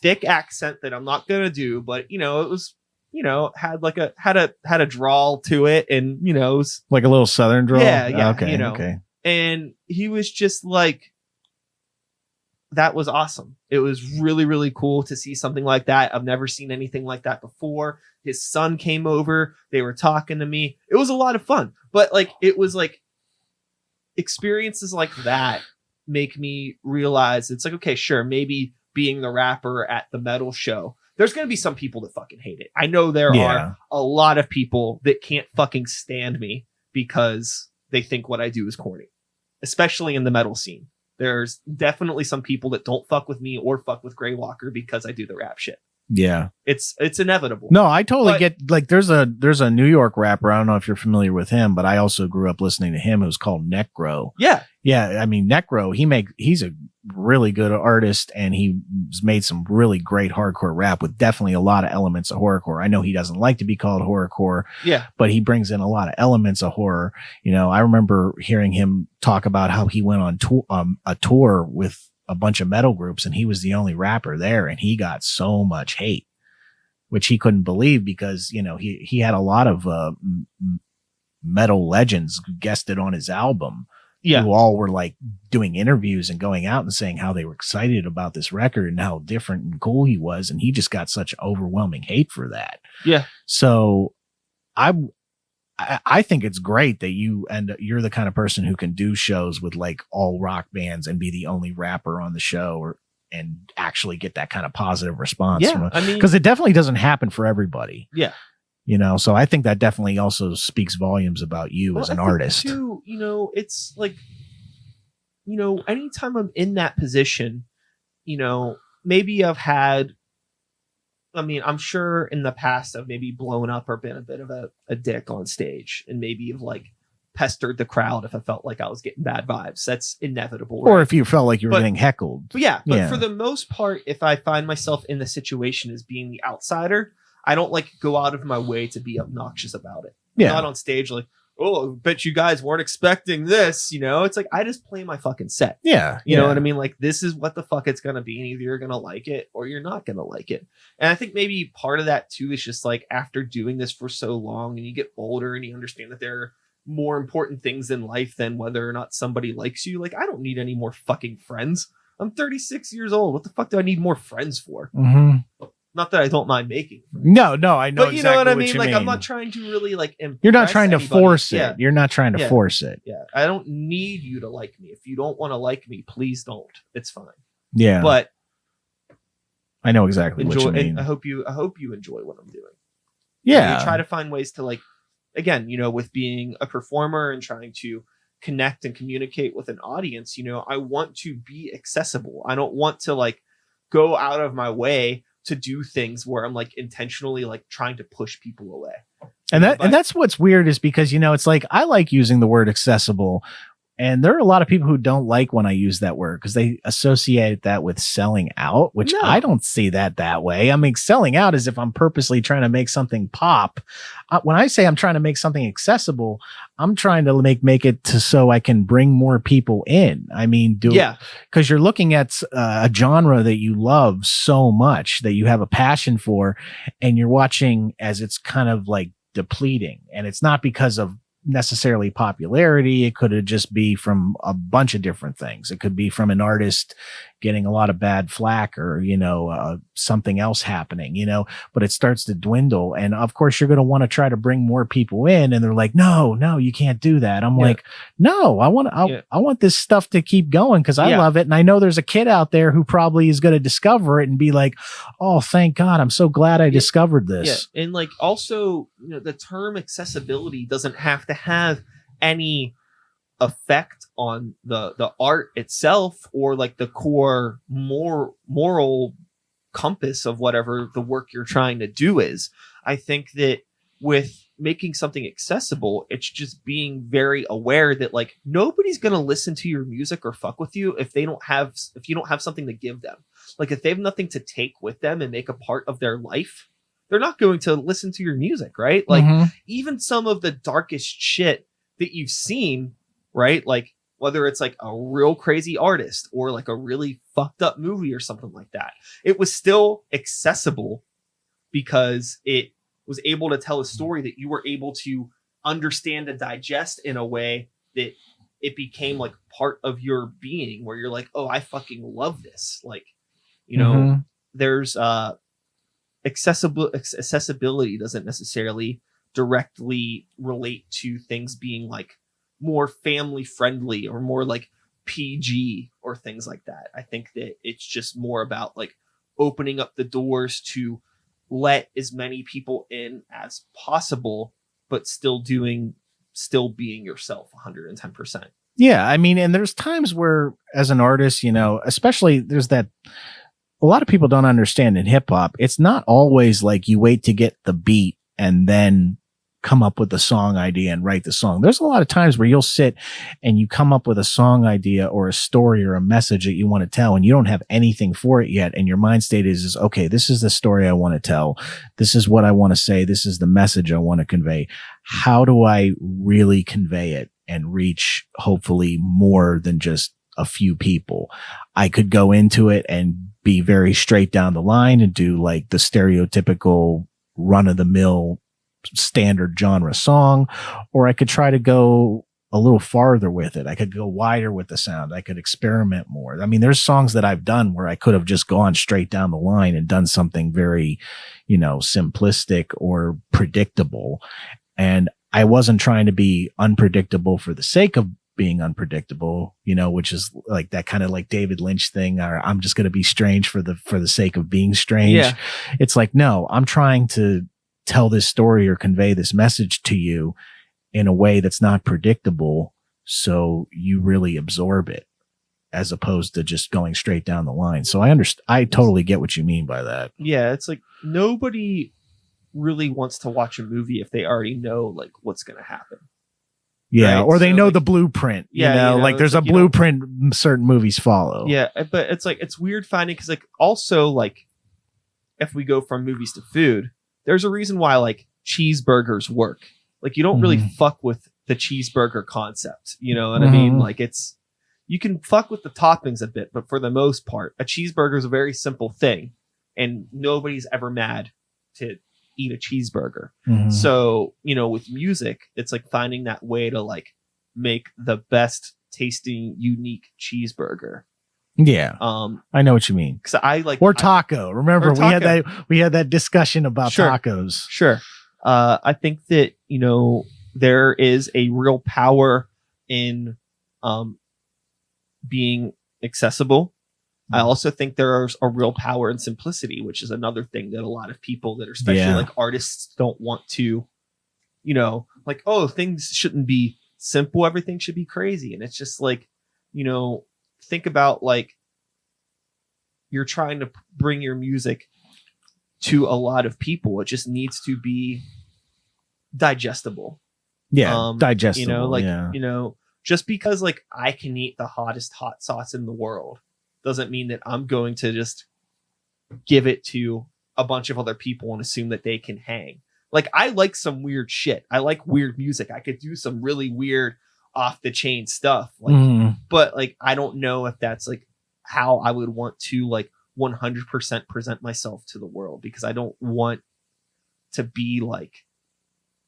thick accent that I'm not gonna do, but it was had a drawl to it, and it was like a little southern drawl. Yeah. Okay. And he was just like, that was awesome. It was really, really cool to see something like that. I've never seen anything like that before. His son came over. They were talking to me. It was a lot of fun. But like, it was like experiences like that make me realize it's like, okay, sure, maybe being the rapper at the metal show, there's going to be some people that fucking hate it. I know there are a lot of people that can't fucking stand me because they think what I do is corny, especially in the metal scene. There's definitely some people that don't fuck with me or fuck with Grey Walker because I do the rap shit. Yeah. It's inevitable. No, I totally get, like, there's a New York rapper. I don't know if you're familiar with him, but I also grew up listening to him. It was called Necro. Yeah. Yeah. I mean, Necro, he's a really good artist, and he's made some really great hardcore rap with definitely a lot of elements of horrorcore. I know he doesn't like to be called horrorcore, but he brings in a lot of elements of horror. I remember hearing him talk about how he went on a tour with a bunch of metal groups, and he was the only rapper there, and he got so much hate, which he couldn't believe because, he had a lot of metal legends guested on his album. Yeah. Who all were like doing interviews and going out and saying how they were excited about this record and how different and cool he was. And he just got such overwhelming hate for that. Yeah. So I I think it's great that you're the kind of person who can do shows with like all rock bands and be the only rapper on the show and actually get that kind of positive response. Yeah, I mean, because it definitely doesn't happen for everybody. Yeah. So I think that definitely also speaks volumes about you as an artist. Too, it's like, anytime I'm in that position, maybe I've had, I'm sure in the past I've maybe blown up or been a bit of a dick on stage and maybe have like pestered the crowd if I felt like I was getting bad vibes. That's inevitable. Or if you felt like you were getting heckled. But for the most part, if I find myself in the situation as being the outsider, I don't like go out of my way to be obnoxious about it. I'm not on stage like, oh, I bet you guys weren't expecting this. It's like, I just play my fucking set. Yeah. You know what I mean? Like, this is what the fuck it's going to be. And either you're going to like it or you're not going to like it. And I think maybe part of that too is just like after doing this for so long and you get older and you understand that there are more important things in life than whether or not somebody likes you. Like, I don't need any more fucking friends. I'm 36 years old. What the fuck do I need more friends for? Mm-hmm. Not that I don't mind making friends. No, I know. But you know what I mean? Like, I'm not trying to really like impress You're not trying to anybody. force it. You're not trying to force it. Yeah. I don't need you to like me. If you don't want to like me, please don't. It's fine. Yeah. But I know exactly what you mean. I hope you enjoy what I'm doing. Yeah. You try to find ways to like, again, with being a performer and trying to connect and communicate with an audience, I want to be accessible. I don't want to like go out of my way to do things where I'm like intentionally like trying to push people away. And that's what's weird is because, it's like, I like using the word accessible, and there are a lot of people who don't like when I use that word because they associate that with selling out, which I don't see that way. I mean, selling out is if I'm purposely trying to make something pop. When I say I'm trying to make something accessible, I'm trying to make it so I can bring more people in. I mean, because you're looking at a genre that you love so much, that you have a passion for, and you're watching as it's kind of like depleting. And it's not because of necessarily popularity. It could just be from a bunch of different things. It could be from an artist getting a lot of bad flack or, something else happening, but it starts to dwindle. And of course you're going to want to try to bring more people in. And they're like, no, you can't do that. I'm like, no, I want this stuff to keep going because I love it. And I know there's a kid out there who probably is going to discover it and be like, oh, thank God. I'm so glad I discovered this. Yeah. And like, also, the term accessibility doesn't have to have any effect on the art itself or like the core moral compass of whatever the work you're trying to do is. I think that with making something accessible, it's just being very aware that like nobody's going to listen to your music or fuck with you if you don't have something to give them. Like if they have nothing to take with them and make a part of their life, they're not going to listen to your music, right? Like even some of the darkest shit that you've seen, right? Like whether it's like a real crazy artist or like a really fucked up movie or something like that, it was still accessible because it was able to tell a story that you were able to understand and digest in a way that it became like part of your being where you're like, oh, I fucking love this. Like, there's accessibility doesn't necessarily directly relate to things being like more family friendly or more like PG or things like that. I think that it's just more about like opening up the doors to let as many people in as possible, but still being yourself 110%. Yeah. I mean, and there's times where as an artist, especially there's that a lot of people don't understand in hip hop. It's not always like you wait to get the beat and then come up with the song idea and write the song. There's a lot of times where you'll sit and you come up with a song idea or a story or a message that you want to tell and you don't have anything for it yet. And your mind state is okay, this is the story I want to tell. This is what I want to say. This is the message I want to convey. How do I really convey it and reach hopefully more than just a few people? I could go into it and be very straight down the line and do like the stereotypical run of the mill standard genre song, or I could try to go a little farther with it. I could go wider with the sound. I could experiment more. I mean, there's songs that I've done where I could have just gone straight down the line and done something very, simplistic or predictable. And I wasn't trying to be unpredictable for the sake of being unpredictable, you know, which is like that kind of like David Lynch thing, or I'm just going to be strange for the sake of being strange. Yeah. It's like, no, I'm trying to tell this story or convey this message to you in a way that's not predictable, so you really absorb it, as opposed to just going straight down the line. So I totally get what you mean by that. Yeah, it's like nobody really wants to watch a movie if they already know like what's going to happen. Yeah, right? or they So, know like, the blueprint. yeah, You know, you know, like there's a like, you don't- blueprint certain movies follow. Yeah, but it's like it's weird finding because like also like if we go from movies to food, there's a reason why like cheeseburgers work. Like you don't really fuck with the cheeseburger concept. You know what I mean? Like it's you can fuck with the toppings a bit, but for the most part, a cheeseburger is a very simple thing, and nobody's ever mad to eat a cheeseburger. So, you know, with music, it's like finding that way to like make the best tasting unique cheeseburger. Yeah. I know what you mean. Cause I like or taco. Remember or we had that discussion about tacos. Sure. I think that, you know, there is a real power in being accessible. I also think there's a real power in simplicity, which is another thing that a lot of people that are especially like artists don't want to, you know, like, oh, things shouldn't be simple. Everything should be crazy. And it's just like, you know, think about like you're trying to bring your music to a lot of people. It just needs to be digestible. Yeah. Digestible. You know, like, you know, just because like I can eat the hottest hot sauce in the world doesn't mean that I'm going to just give it to a bunch of other people and assume that they can hang. Like I like some weird shit. I like weird music. I could do some really weird off the chain stuff. Like, but like, I don't know if that's like how I would want to like 100% present myself to the world, because I don't want to be like,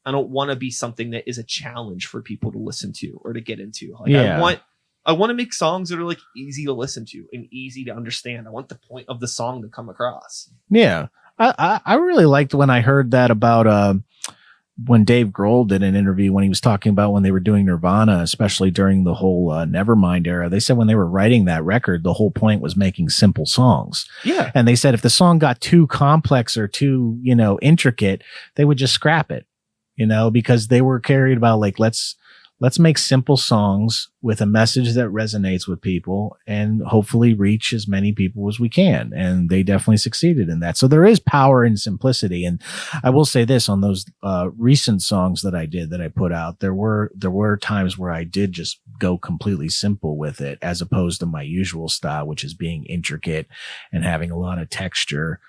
I don't want to be something that is a challenge for people to listen to or to get into. Like I want to make songs that are like easy to listen to and easy to understand. I want the point of the song to come across. Yeah. I really liked when I heard that about when Dave Grohl did an interview when he was talking about when they were doing Nirvana, especially during the whole Nevermind era. They said when they were writing that record, the whole point was making simple songs. Yeah. And they said if the song got too complex or too, you know, intricate, they would just scrap it, you know, because they were carried about like, let's make simple songs with a message that resonates with people and hopefully reach as many people as we can. And they definitely succeeded in that. So there is power in simplicity. And I will say this on those recent songs that I put out, there were times where I did just go completely simple with it, as opposed to my usual style, which is being intricate and having a lot of texture.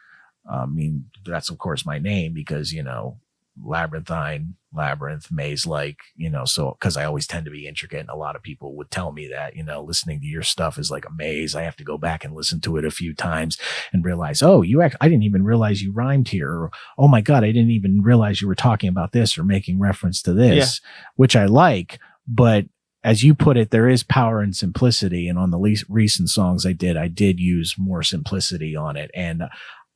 I mean, that's of course my name because, you know, Labrynthine, labyrinth, maze, like, you know, so because I always tend to be intricate, and a lot of people would tell me that, you know, listening to your stuff is like a maze. I have to go back and listen to it a few times and realize, oh, I didn't even realize you rhymed here, or oh my god, I didn't even realize you were talking about this or making reference to this, which I like. But as you put it, there is power in simplicity, and on the recent songs I did use more simplicity on it, and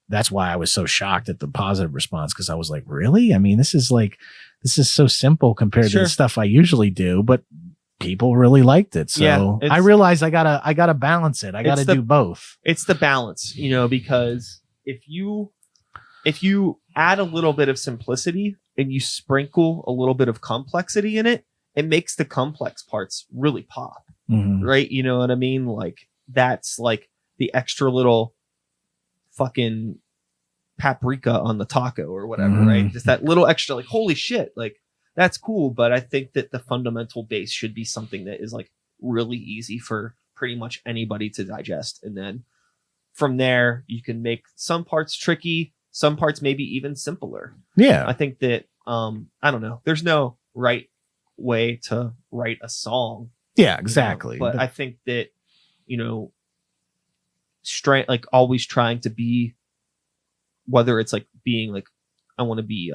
that's why I was so shocked at the positive response, because I was like, really? I mean, this is so simple compared to the stuff I usually do, but people really liked it. So I realized I gotta balance it. I gotta do both. It's the balance, you know, because if you add a little bit of simplicity and you sprinkle a little bit of complexity in it, it makes the complex parts really pop. Right? You know what I mean? Like that's like the extra little fucking paprika on the taco or whatever, right? Just that little extra, like, holy shit, like that's cool. But I think that the fundamental base should be something that is like really easy for pretty much anybody to digest. And then from there, you can make some parts tricky, some parts maybe even simpler. Yeah. I think that, I don't know, there's no right way to write a song. Yeah, exactly. You know? But I think that, you know, like always trying to be, whether it's like being like, I want to be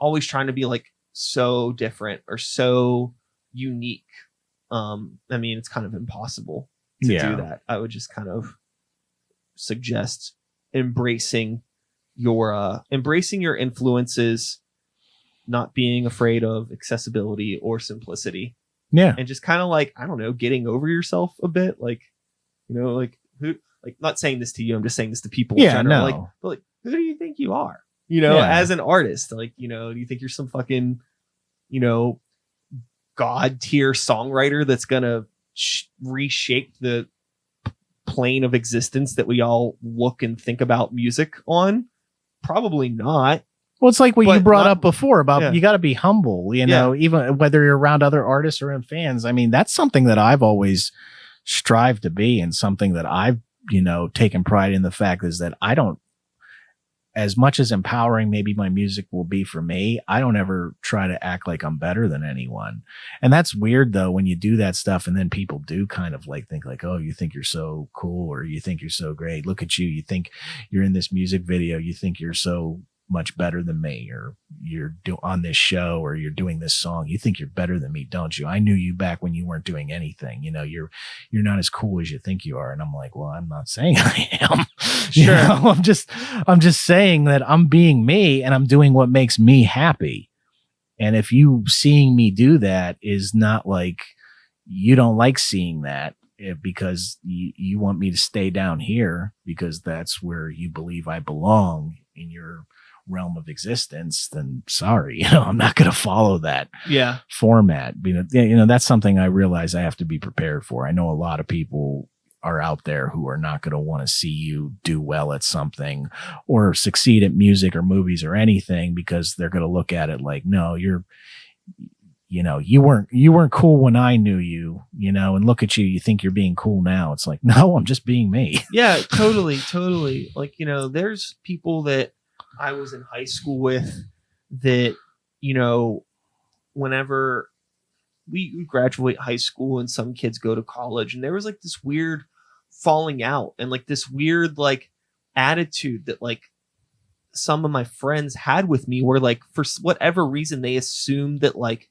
always trying to be like so different or so unique. I mean, it's kind of impossible to do that. I would just kind of suggest embracing your influences not being afraid of accessibility or simplicity. Yeah. And just kind of like, I don't know, getting over yourself a bit. Like, like who, like, not saying this to you, I'm just saying this to people in general. No. Like, but like, who do you think you are? As an artist, like, do you think you're some fucking, god tier songwriter that's gonna reshape the plane of existence that we all look and think about music on? Probably not. Well, it's like what you brought up before about Yeah. you got to be humble, even whether you're around other artists or in fans. I mean, that's something that I've always strived to be, and something that I've, taken pride in. The fact is that I don't, as much as empowering maybe my music will be for me, I don't ever try to act like I'm better than anyone. And that's weird though, when you do that stuff and then people do kind of like think like, oh, you think you're so cool, or you think you're so great. Look at you. You think you're in this music video. You think you're so much better than me, or you're on this show, or you're doing this song. You think you're better than me, don't you? I knew you back when you weren't doing anything. You're not as cool as you think you are. And I'm like, well, I'm not saying I am. Sure. I'm just saying that I'm being me, and I'm doing what makes me happy. And if you seeing me do that is not like, you don't like seeing that because you want me to stay down here because that's where you believe I belong in your realm of existence, then sorry, I'm not going to follow that format. That's something I realize I have to be prepared for. I know a lot of people are out there who are not going to want to see you do well at something or succeed at music or movies or anything, because they're going to look at it like, no, you weren't cool when I knew you, and look at you, you think you're being cool now. It's like, no, I'm just being me. Yeah, totally. Like, there's people that I was in high school with that, whenever we graduate high school and some kids go to college, and there was like this weird falling out and like this weird like attitude that like some of my friends had with me, where like for whatever reason they assumed that like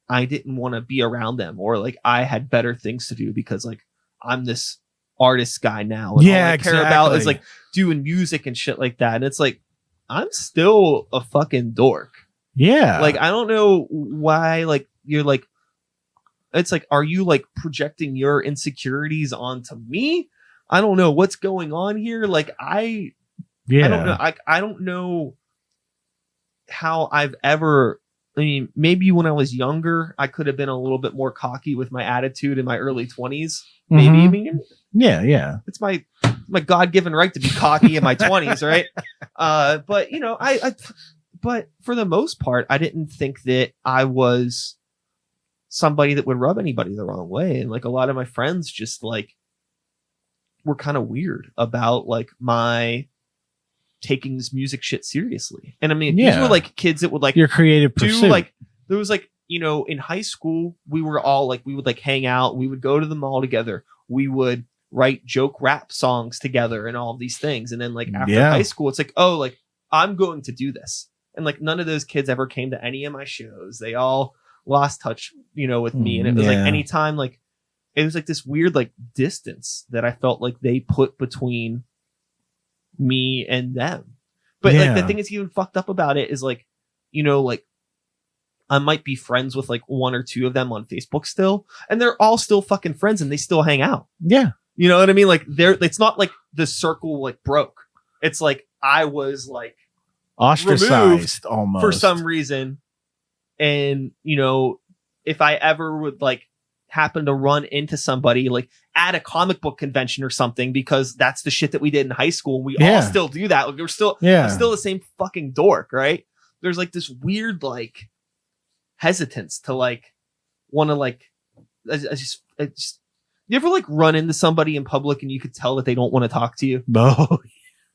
I didn't want to be around them, or like I had better things to do because like I'm this artist guy now, and all I care about is like doing music and shit like that. And it's like, I'm still a fucking dork. Yeah. Like, I don't know why, like, you're like, it's like, are you like projecting your insecurities onto me? I don't know what's going on here. Like, I don't know. I don't know how I've ever, I mean, maybe when I was younger, I could have been a little bit more cocky with my attitude in my early 20s. Maybe. I mean, yeah. It's my God-given right to be cocky in my 20s, right? But but for the most part, I didn't think that I was somebody that would rub anybody the wrong way. And like a lot of my friends just like were kind of weird about like my taking this music shit seriously. And I mean, these were like kids that would like your creative pursuit. like, there was like, in high school, we were all like, we would like hang out, we would go to the mall together, we would write joke rap songs together and all of these things. And then like after high school, it's like, oh, like I'm going to do this. And like none of those kids ever came to any of my shows. They all lost touch, with me. And it was like anytime, like it was like this weird like distance that I felt like they put between me and them. But like the thing that's even fucked up about it is like, like I might be friends with like one or two of them on Facebook still, and they're all still fucking friends and they still hang out. Yeah. You know what I mean? Like it's not like the circle like broke. It's like I was like ostracized almost for some reason. And, if I ever would like happen to run into somebody like at a comic book convention or something, because that's the shit that we did in high school. We all still do that. Like, I'm still the same fucking dork, right? There's like this weird like hesitance to like want to like I just you ever like run into somebody in public and you could tell that they don't want to talk to you? No.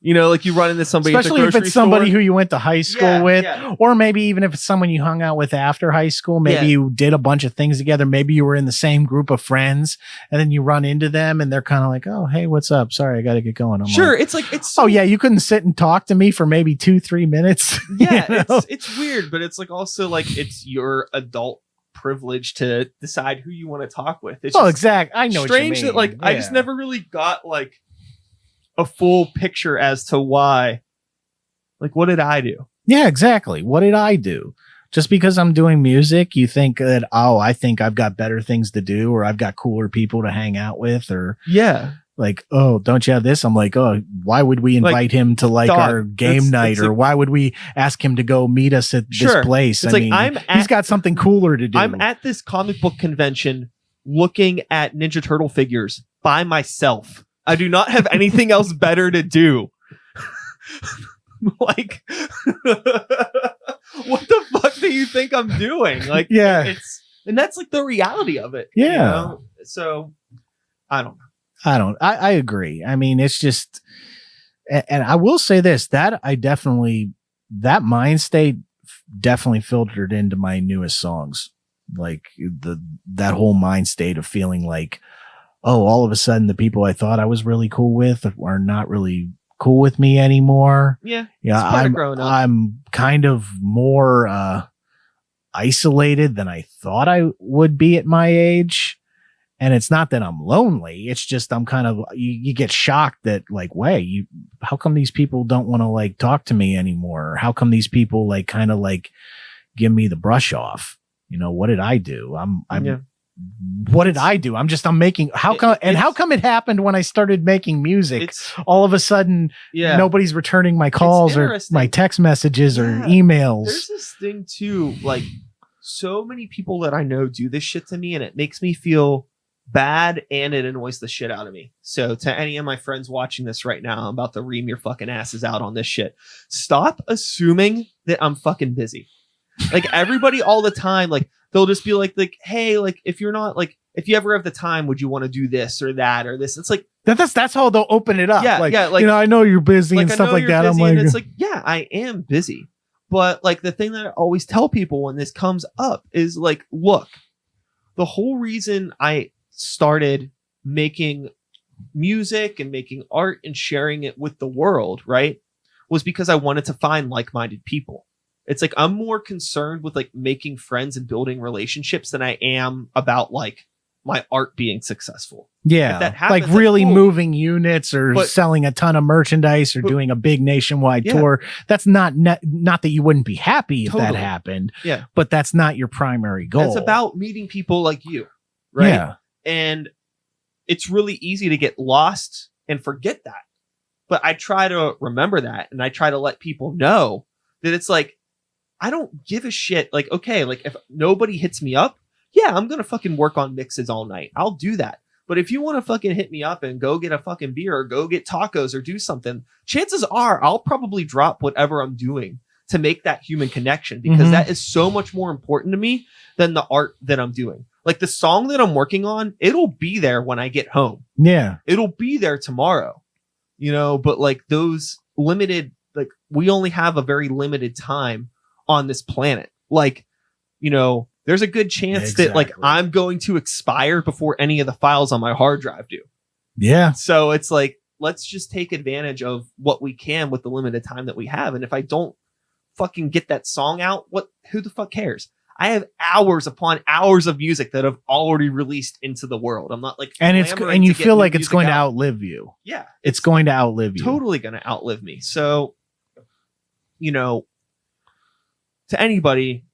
Like you run into somebody, especially at the if it's somebody store. who you went to high school with, or maybe even if it's someone you hung out with after high school. Maybe you did a bunch of things together. Maybe you were in the same group of friends, and then you run into them and they're kind of like, "Oh, hey, what's up? Sorry, I got to get going." I'm sure, like, it's oh yeah, you couldn't sit and talk to me for maybe 2-3 minutes. Yeah, it's weird, but it's like also like it's your adult privilege to decide who you want to talk with. It's exact. I know. Strange what you mean. that like I just never really got like a full picture as to why. Like, what did I do? Yeah, exactly. What did I do? Just because I'm doing music, you think that, oh, I think I've got better things to do, or I've got cooler people to hang out with, or like, oh, don't you have this? I'm like, oh, why would we invite him to like our game night, or why would we ask him to go meet us at this place? It's he's got something cooler to do. I'm at this comic book convention looking at Ninja Turtle figures by myself. I do not have anything else better to do. Like, what the fuck do you think I'm doing? Like, and that's like the reality of it. Yeah. You know? So I don't know. I agree. I mean, it's just, and I will say this, that mind state definitely filtered into my newest songs. Like that whole mind state of feeling like, oh, all of a sudden the people I thought I was really cool with are not really cool with me anymore. Yeah. I'm kind of more isolated than I thought I would be at my age. And it's not that I'm lonely. It's just I'm kind of, you get shocked that like, wait, how come these people don't want to like talk to me anymore? How come these people like kind of like give me the brush off? You know, what did I do? What did I do? I'm making, how come it happened when I started making music? All of a sudden, nobody's returning my calls or my text messages or emails. There's this thing too, like so many people that I know do this shit to me, and it makes me feel bad and it annoys the shit out of me. So to any of my friends watching this right now, I'm about to ream your fucking asses out on this shit. Stop assuming that I'm fucking busy. Like everybody all the time, like they'll just be like, hey, like if you're not like, if you ever have the time, would you want to do this or that or this? It's like that's how they'll open it up. Like, you know, I know you're busy and stuff like that. I'm like, it's like, yeah, I am busy. But like the thing that I always tell people when this comes up is like, look, the whole reason I started making music and making art and sharing it with the world, right, was because I wanted to find like-minded people. It's like I'm more concerned with like making friends and building relationships than I am about like my art being successful. Yeah, that happens, like really moving units or selling a ton of merchandise or doing a big nationwide tour. That's not that you wouldn't be happy if that happened. Yeah, but that's not your primary goal. It's about meeting people like you, right? Yeah, and it's really easy to get lost and forget that. But I try to remember that, and I try to let people know that it's like, I don't give a shit. Like, okay, like if nobody hits me up, yeah, I'm going to fucking work on mixes all night. I'll do that. But if you want to fucking hit me up and go get a fucking beer or go get tacos or do something, chances are I'll probably drop whatever I'm doing to make that human connection, because that is so much more important to me than the art that I'm doing. Like the song that I'm working on, it'll be there when I get home. Yeah. It'll be there tomorrow, you know, but like those limited, like we only have a very limited time on this planet. Like, you know, there's a good chance that like I'm going to expire before any of the files on my hard drive do. Yeah. So it's like, let's just take advantage of what we can with the limited time that we have. And if I don't fucking get that song out, who the fuck cares? I have hours upon hours of music that have already released into the world. I'm not like, and you feel like it's going to outlive you. Yeah. It's going to outlive you. Totally going to outlive me. So, you know, to anybody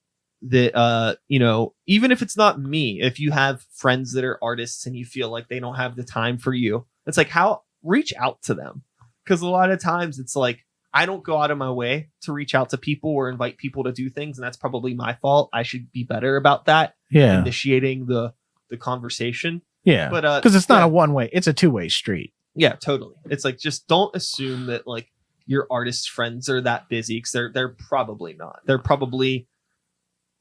that, you know, even if it's not me, if you have friends that are artists and you feel like they don't have the time for you, it's like, reach out to them. Because a lot of times it's like, I don't go out of my way to reach out to people or invite people to do things. And that's probably my fault. I should be better about that. Yeah. Initiating the conversation. Yeah. But, because it's not a one-way, it's a two-way street. Yeah, totally. It's like, just don't assume that like your artist friends are that busy, because they're probably not. They're probably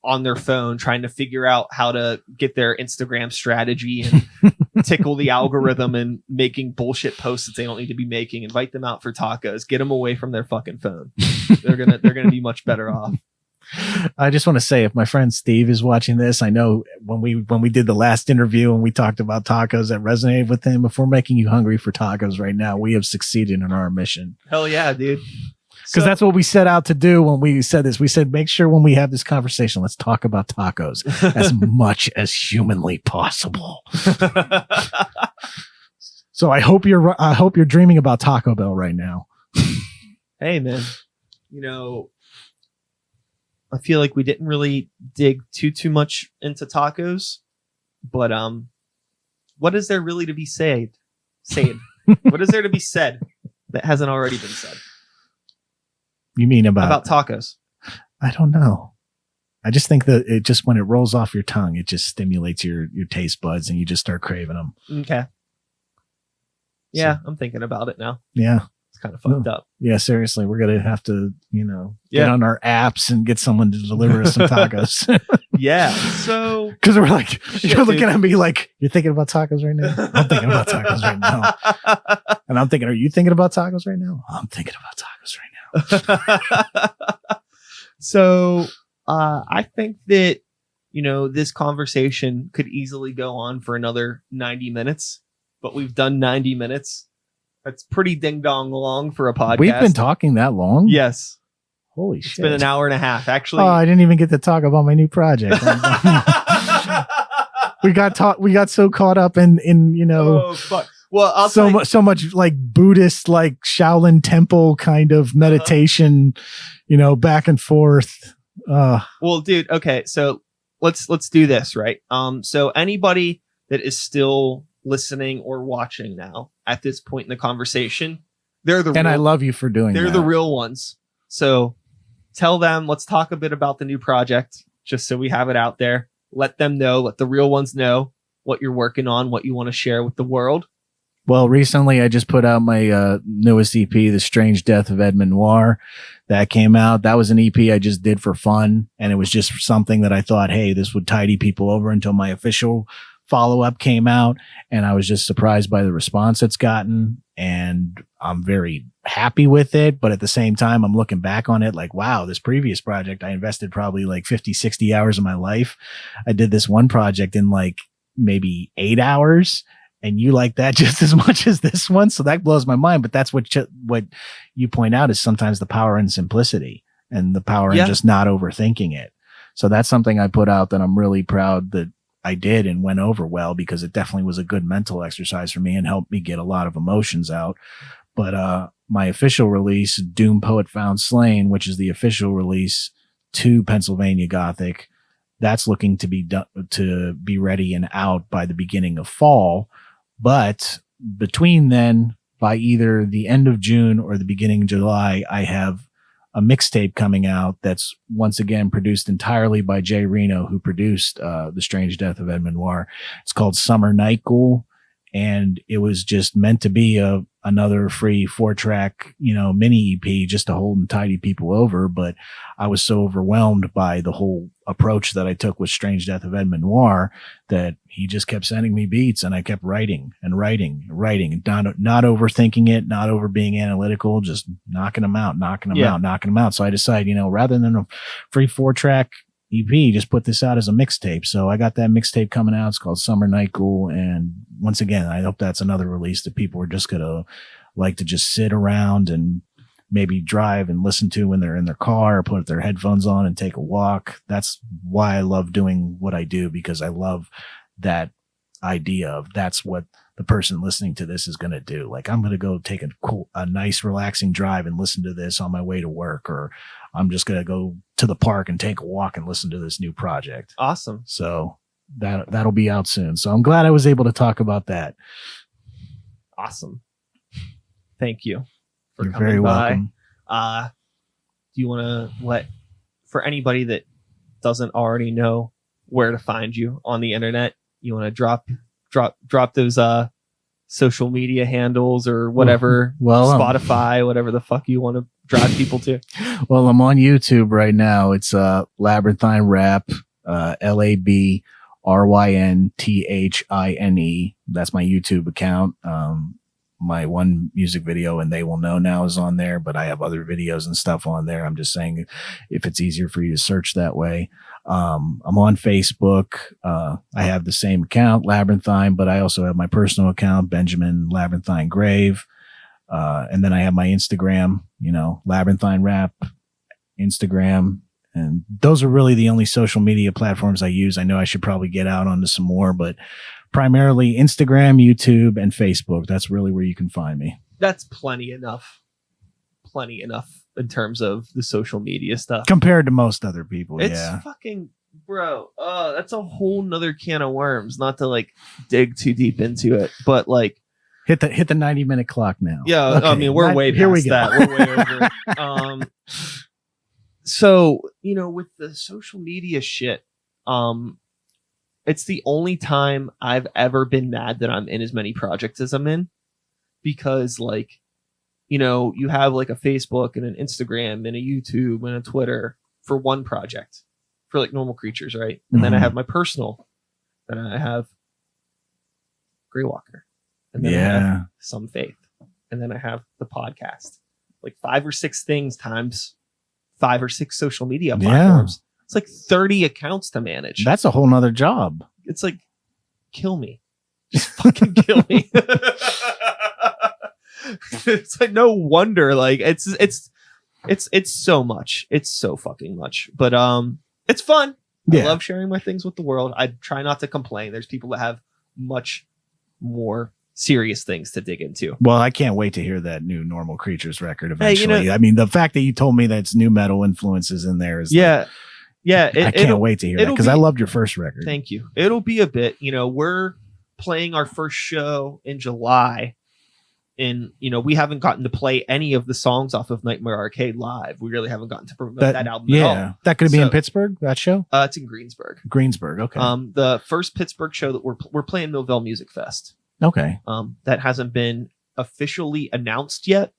on their phone trying to figure out how to get their Instagram strategy and tickle the algorithm and making bullshit posts that they don't need to be making. Invite them out for tacos. Get them away from their fucking phone. They're gonna be much better off. I just want to say, if my friend Steve is watching this, I know when we did the last interview and we talked about tacos, that resonated with him. If we're making you hungry for tacos right now, we have succeeded in our mission. Hell yeah, dude. Because that's what we set out to do when we said this. We said, make sure when we have this conversation, let's talk about tacos as much as humanly possible. So I hope you're dreaming about Taco Bell right now. Hey, man, you know, I feel like we didn't really dig too much into tacos, but what is there really to be said? What is there to be said that hasn't already been said? You mean about tacos? I don't know. I just think that it just, when it rolls off your tongue, it just stimulates your taste buds and you just start craving them. Okay. Yeah, so, I'm thinking about it now. Yeah. It's kind of fucked up. Yeah, seriously. We're going to have to, get on our apps and get someone to deliver us some tacos. Yeah. So. Because we're like, you're looking at me like, you're thinking about tacos right now? I'm thinking about tacos right now. And I'm thinking, are you thinking about tacos right now? I'm thinking about tacos right now. So. I think that, this conversation could easily go on for another 90 minutes, but we've done 90 minutes. That's pretty ding dong long for a podcast. We've been talking that long? Yes. Holy shit. It's been an hour and a half, actually. Oh, I didn't even get to talk about my new project. we got so caught up in Oh, fuck. Well, I'll so much like Buddhist, like Shaolin temple kind of meditation, back and forth. Well, dude, okay, so let's do this, right? So anybody that is still listening or watching now at this point in the conversation, I love you for doing that. They're the real ones. So tell them, let's talk a bit about the new project, just so we have it out there. Let them know, let the real ones know what you're working on, what you want to share with the world. Well, recently I just put out my newest EP, The Strange Death of Edmund Noir. That came out. That was an EP I just did for fun. And it was just something that I thought, hey, this would tidy people over until my official follow-up came out. And I was just surprised by the response it's gotten. And I'm very happy with it. But at the same time, I'm looking back on it like, wow, this previous project, I invested probably like 50, 60 hours of my life. I did this one project in like maybe 8 hours. And you like that just as much as this one. So that blows my mind. But that's what you point out is sometimes the power in simplicity and the power in just not overthinking it. So that's something I put out that I'm really proud that I did and went over well, because it definitely was a good mental exercise for me and helped me get a lot of emotions out. But my official release, Doom Poet Found Slain, which is the official release to Pennsylvania Gothic, that's looking to be ready and out by the beginning of fall. But between then, by either the end of June or the beginning of July, I have a mixtape coming out that's once again produced entirely by Jay Reno, who produced The Strange Death of Edmund Noir. It's called Summer Night Ghoul, and it was just meant to be another free 4-track, mini EP just to hold and tidy people over. But I was so overwhelmed by the whole approach that I took with Strange Death of Edmund Noir that he just kept sending me beats, and I kept writing, and not overthinking it, not over being analytical, just knocking them out. So I decided, rather than a free 4-track EP, just put this out as a mixtape. So I got that mixtape coming out. It's called Summer Night Ghoul. And once again, I hope that's another release that people are just going to like to just sit around and maybe drive and listen to when they're in their car, or put their headphones on and take a walk. That's why I love doing what I do, because I love that idea of that's what the person listening to this is going to do. Like, I'm going to go take a nice relaxing drive and listen to this on my way to work, or I'm just going to go to the park and take a walk and listen to this new project. Awesome. So that'll be out soon. So I'm glad I was able to talk about that. Awesome. Thank you for You're coming very by. welcome. Do you want to for anybody that doesn't already know where to find you on the internet, you want to drop those social media handles or whatever, Spotify, whatever the fuck you want to drive people to? Well, I'm on YouTube right now. It's Labrynthine Rap, LABRYNTHINE. That's my YouTube account. My one music video, And They Will Know Now, is on there, but I have other videos and stuff on there. I'm just saying if it's easier for you to search that way. I'm on Facebook. I have the same account, Labrynthine, but I also have my personal account, Benjamin Labrynthine Grave. And then I have my Instagram, Labrynthine Rap, Instagram. And those are really the only social media platforms I use. I know I should probably get out onto some more, but primarily Instagram, YouTube, and Facebook. That's really where you can find me. That's plenty enough. in terms of the social media stuff compared to most other people. It's yeah. fucking, bro. That's a whole nother can of worms. Not to like dig too deep into it, but like hit the 90-minute clock now. Yeah, okay. I mean we're way past here we go. that. We're way over it. So with the social media shit, it's the only time I've ever been mad that I'm in as many projects as I'm in, because like, you have like a Facebook and an Instagram and a YouTube and a Twitter for one project for like Normal Creatures, right? And then I have my personal, then I have Greywalker, and then I have Some Faith, and then I have the podcast, like 5 or 6 things times 5 or 6 social media platforms. It's like 30 accounts to manage. That's a whole nother job. It's like, kill me. Just fucking kill me. It's like, no wonder. Like it's so much. It's so fucking much. But it's fun. I love sharing my things with the world. I try not to complain. There's people that have much more serious things to dig into. Well, I can't wait to hear that new Normal Creatures record eventually. I mean, the fact that you told me that's new metal influences in there is I can't wait to hear that, because I loved your first record. Thank you. It'll be a bit, we're playing our first show in July, and we haven't gotten to play any of the songs off of Nightmare Arcade live. We really haven't gotten to promote that album at all. That could be in Pittsburgh, that show? It's in Greensburg. Okay. The first Pittsburgh show that we're playing Millville Music Fest. Okay. That hasn't been officially announced yet.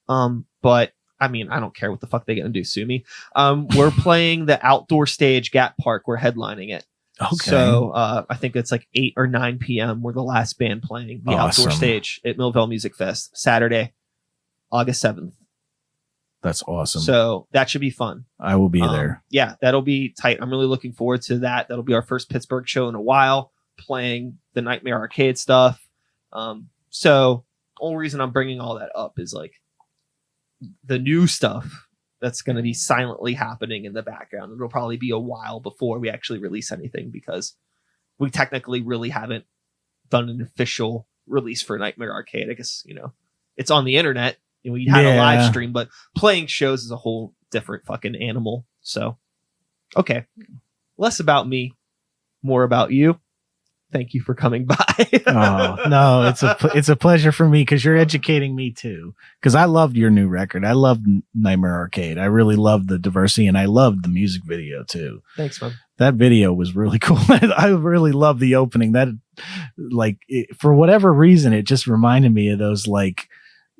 But I mean, I don't care what the fuck they're gonna do. Sue me. We're playing the outdoor stage, Gap Park. We're headlining it. Okay. So I think it's like 8 or 9 p.m. We're the last band playing the outdoor stage at Millville Music Fest, Saturday, August 7th. That's awesome. So that should be fun. I will be there. Yeah, that'll be tight. I'm really looking forward to that. That'll be our first Pittsburgh show in a while, playing the Nightmare Arcade stuff. So only reason I'm bringing all that up is like the new stuff that's going to be silently happening in the background. It'll probably be a while before we actually release anything, because we technically really haven't done an official release for Nightmare Arcade. I guess, it's on the internet and we had a live stream, but playing shows is a whole different fucking animal. So, okay. Less about me, more about you. Thank you for coming by. Oh, no, it's a pleasure for me, because you're educating me too. Because I loved your new record. I loved Nightmare Arcade. I really loved the diversity, and I loved the music video too. Thanks, man. That video was really cool. I really loved the opening. That, for whatever reason, it just reminded me of those like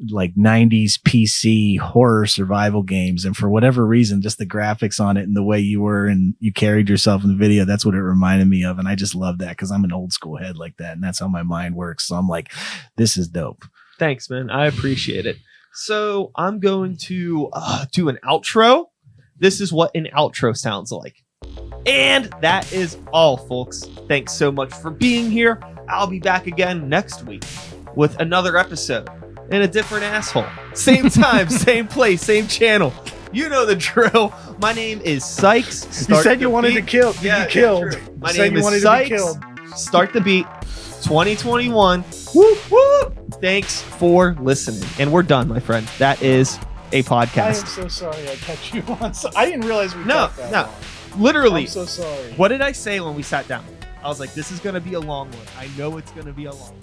90s PC horror survival games, and for whatever reason, just the graphics on it and the way you were and you carried yourself in the video, that's what it reminded me of. And I just love that, because I'm an old school head like that, and that's how my mind works. So I'm like, this is dope. Thanks, man. I appreciate it. So I'm going to do an outro. This is what an outro sounds like. And that is all, folks. Thanks so much for being here. I'll be back again next week with another episode. And a different asshole. Same time, same place, same channel. You know the drill. My name is Sykes. You said you wanted to kill. Yeah, be killed. My name is Sykes. Start the beat. 2021. Whoop, whoop. Thanks for listening. And we're done, my friend. That is a podcast. I am so sorry I kept you on. I didn't realize we talked that long. Literally. I'm so sorry. What did I say when we sat down? I was like, this is going to be a long one. I know it's going to be a long one.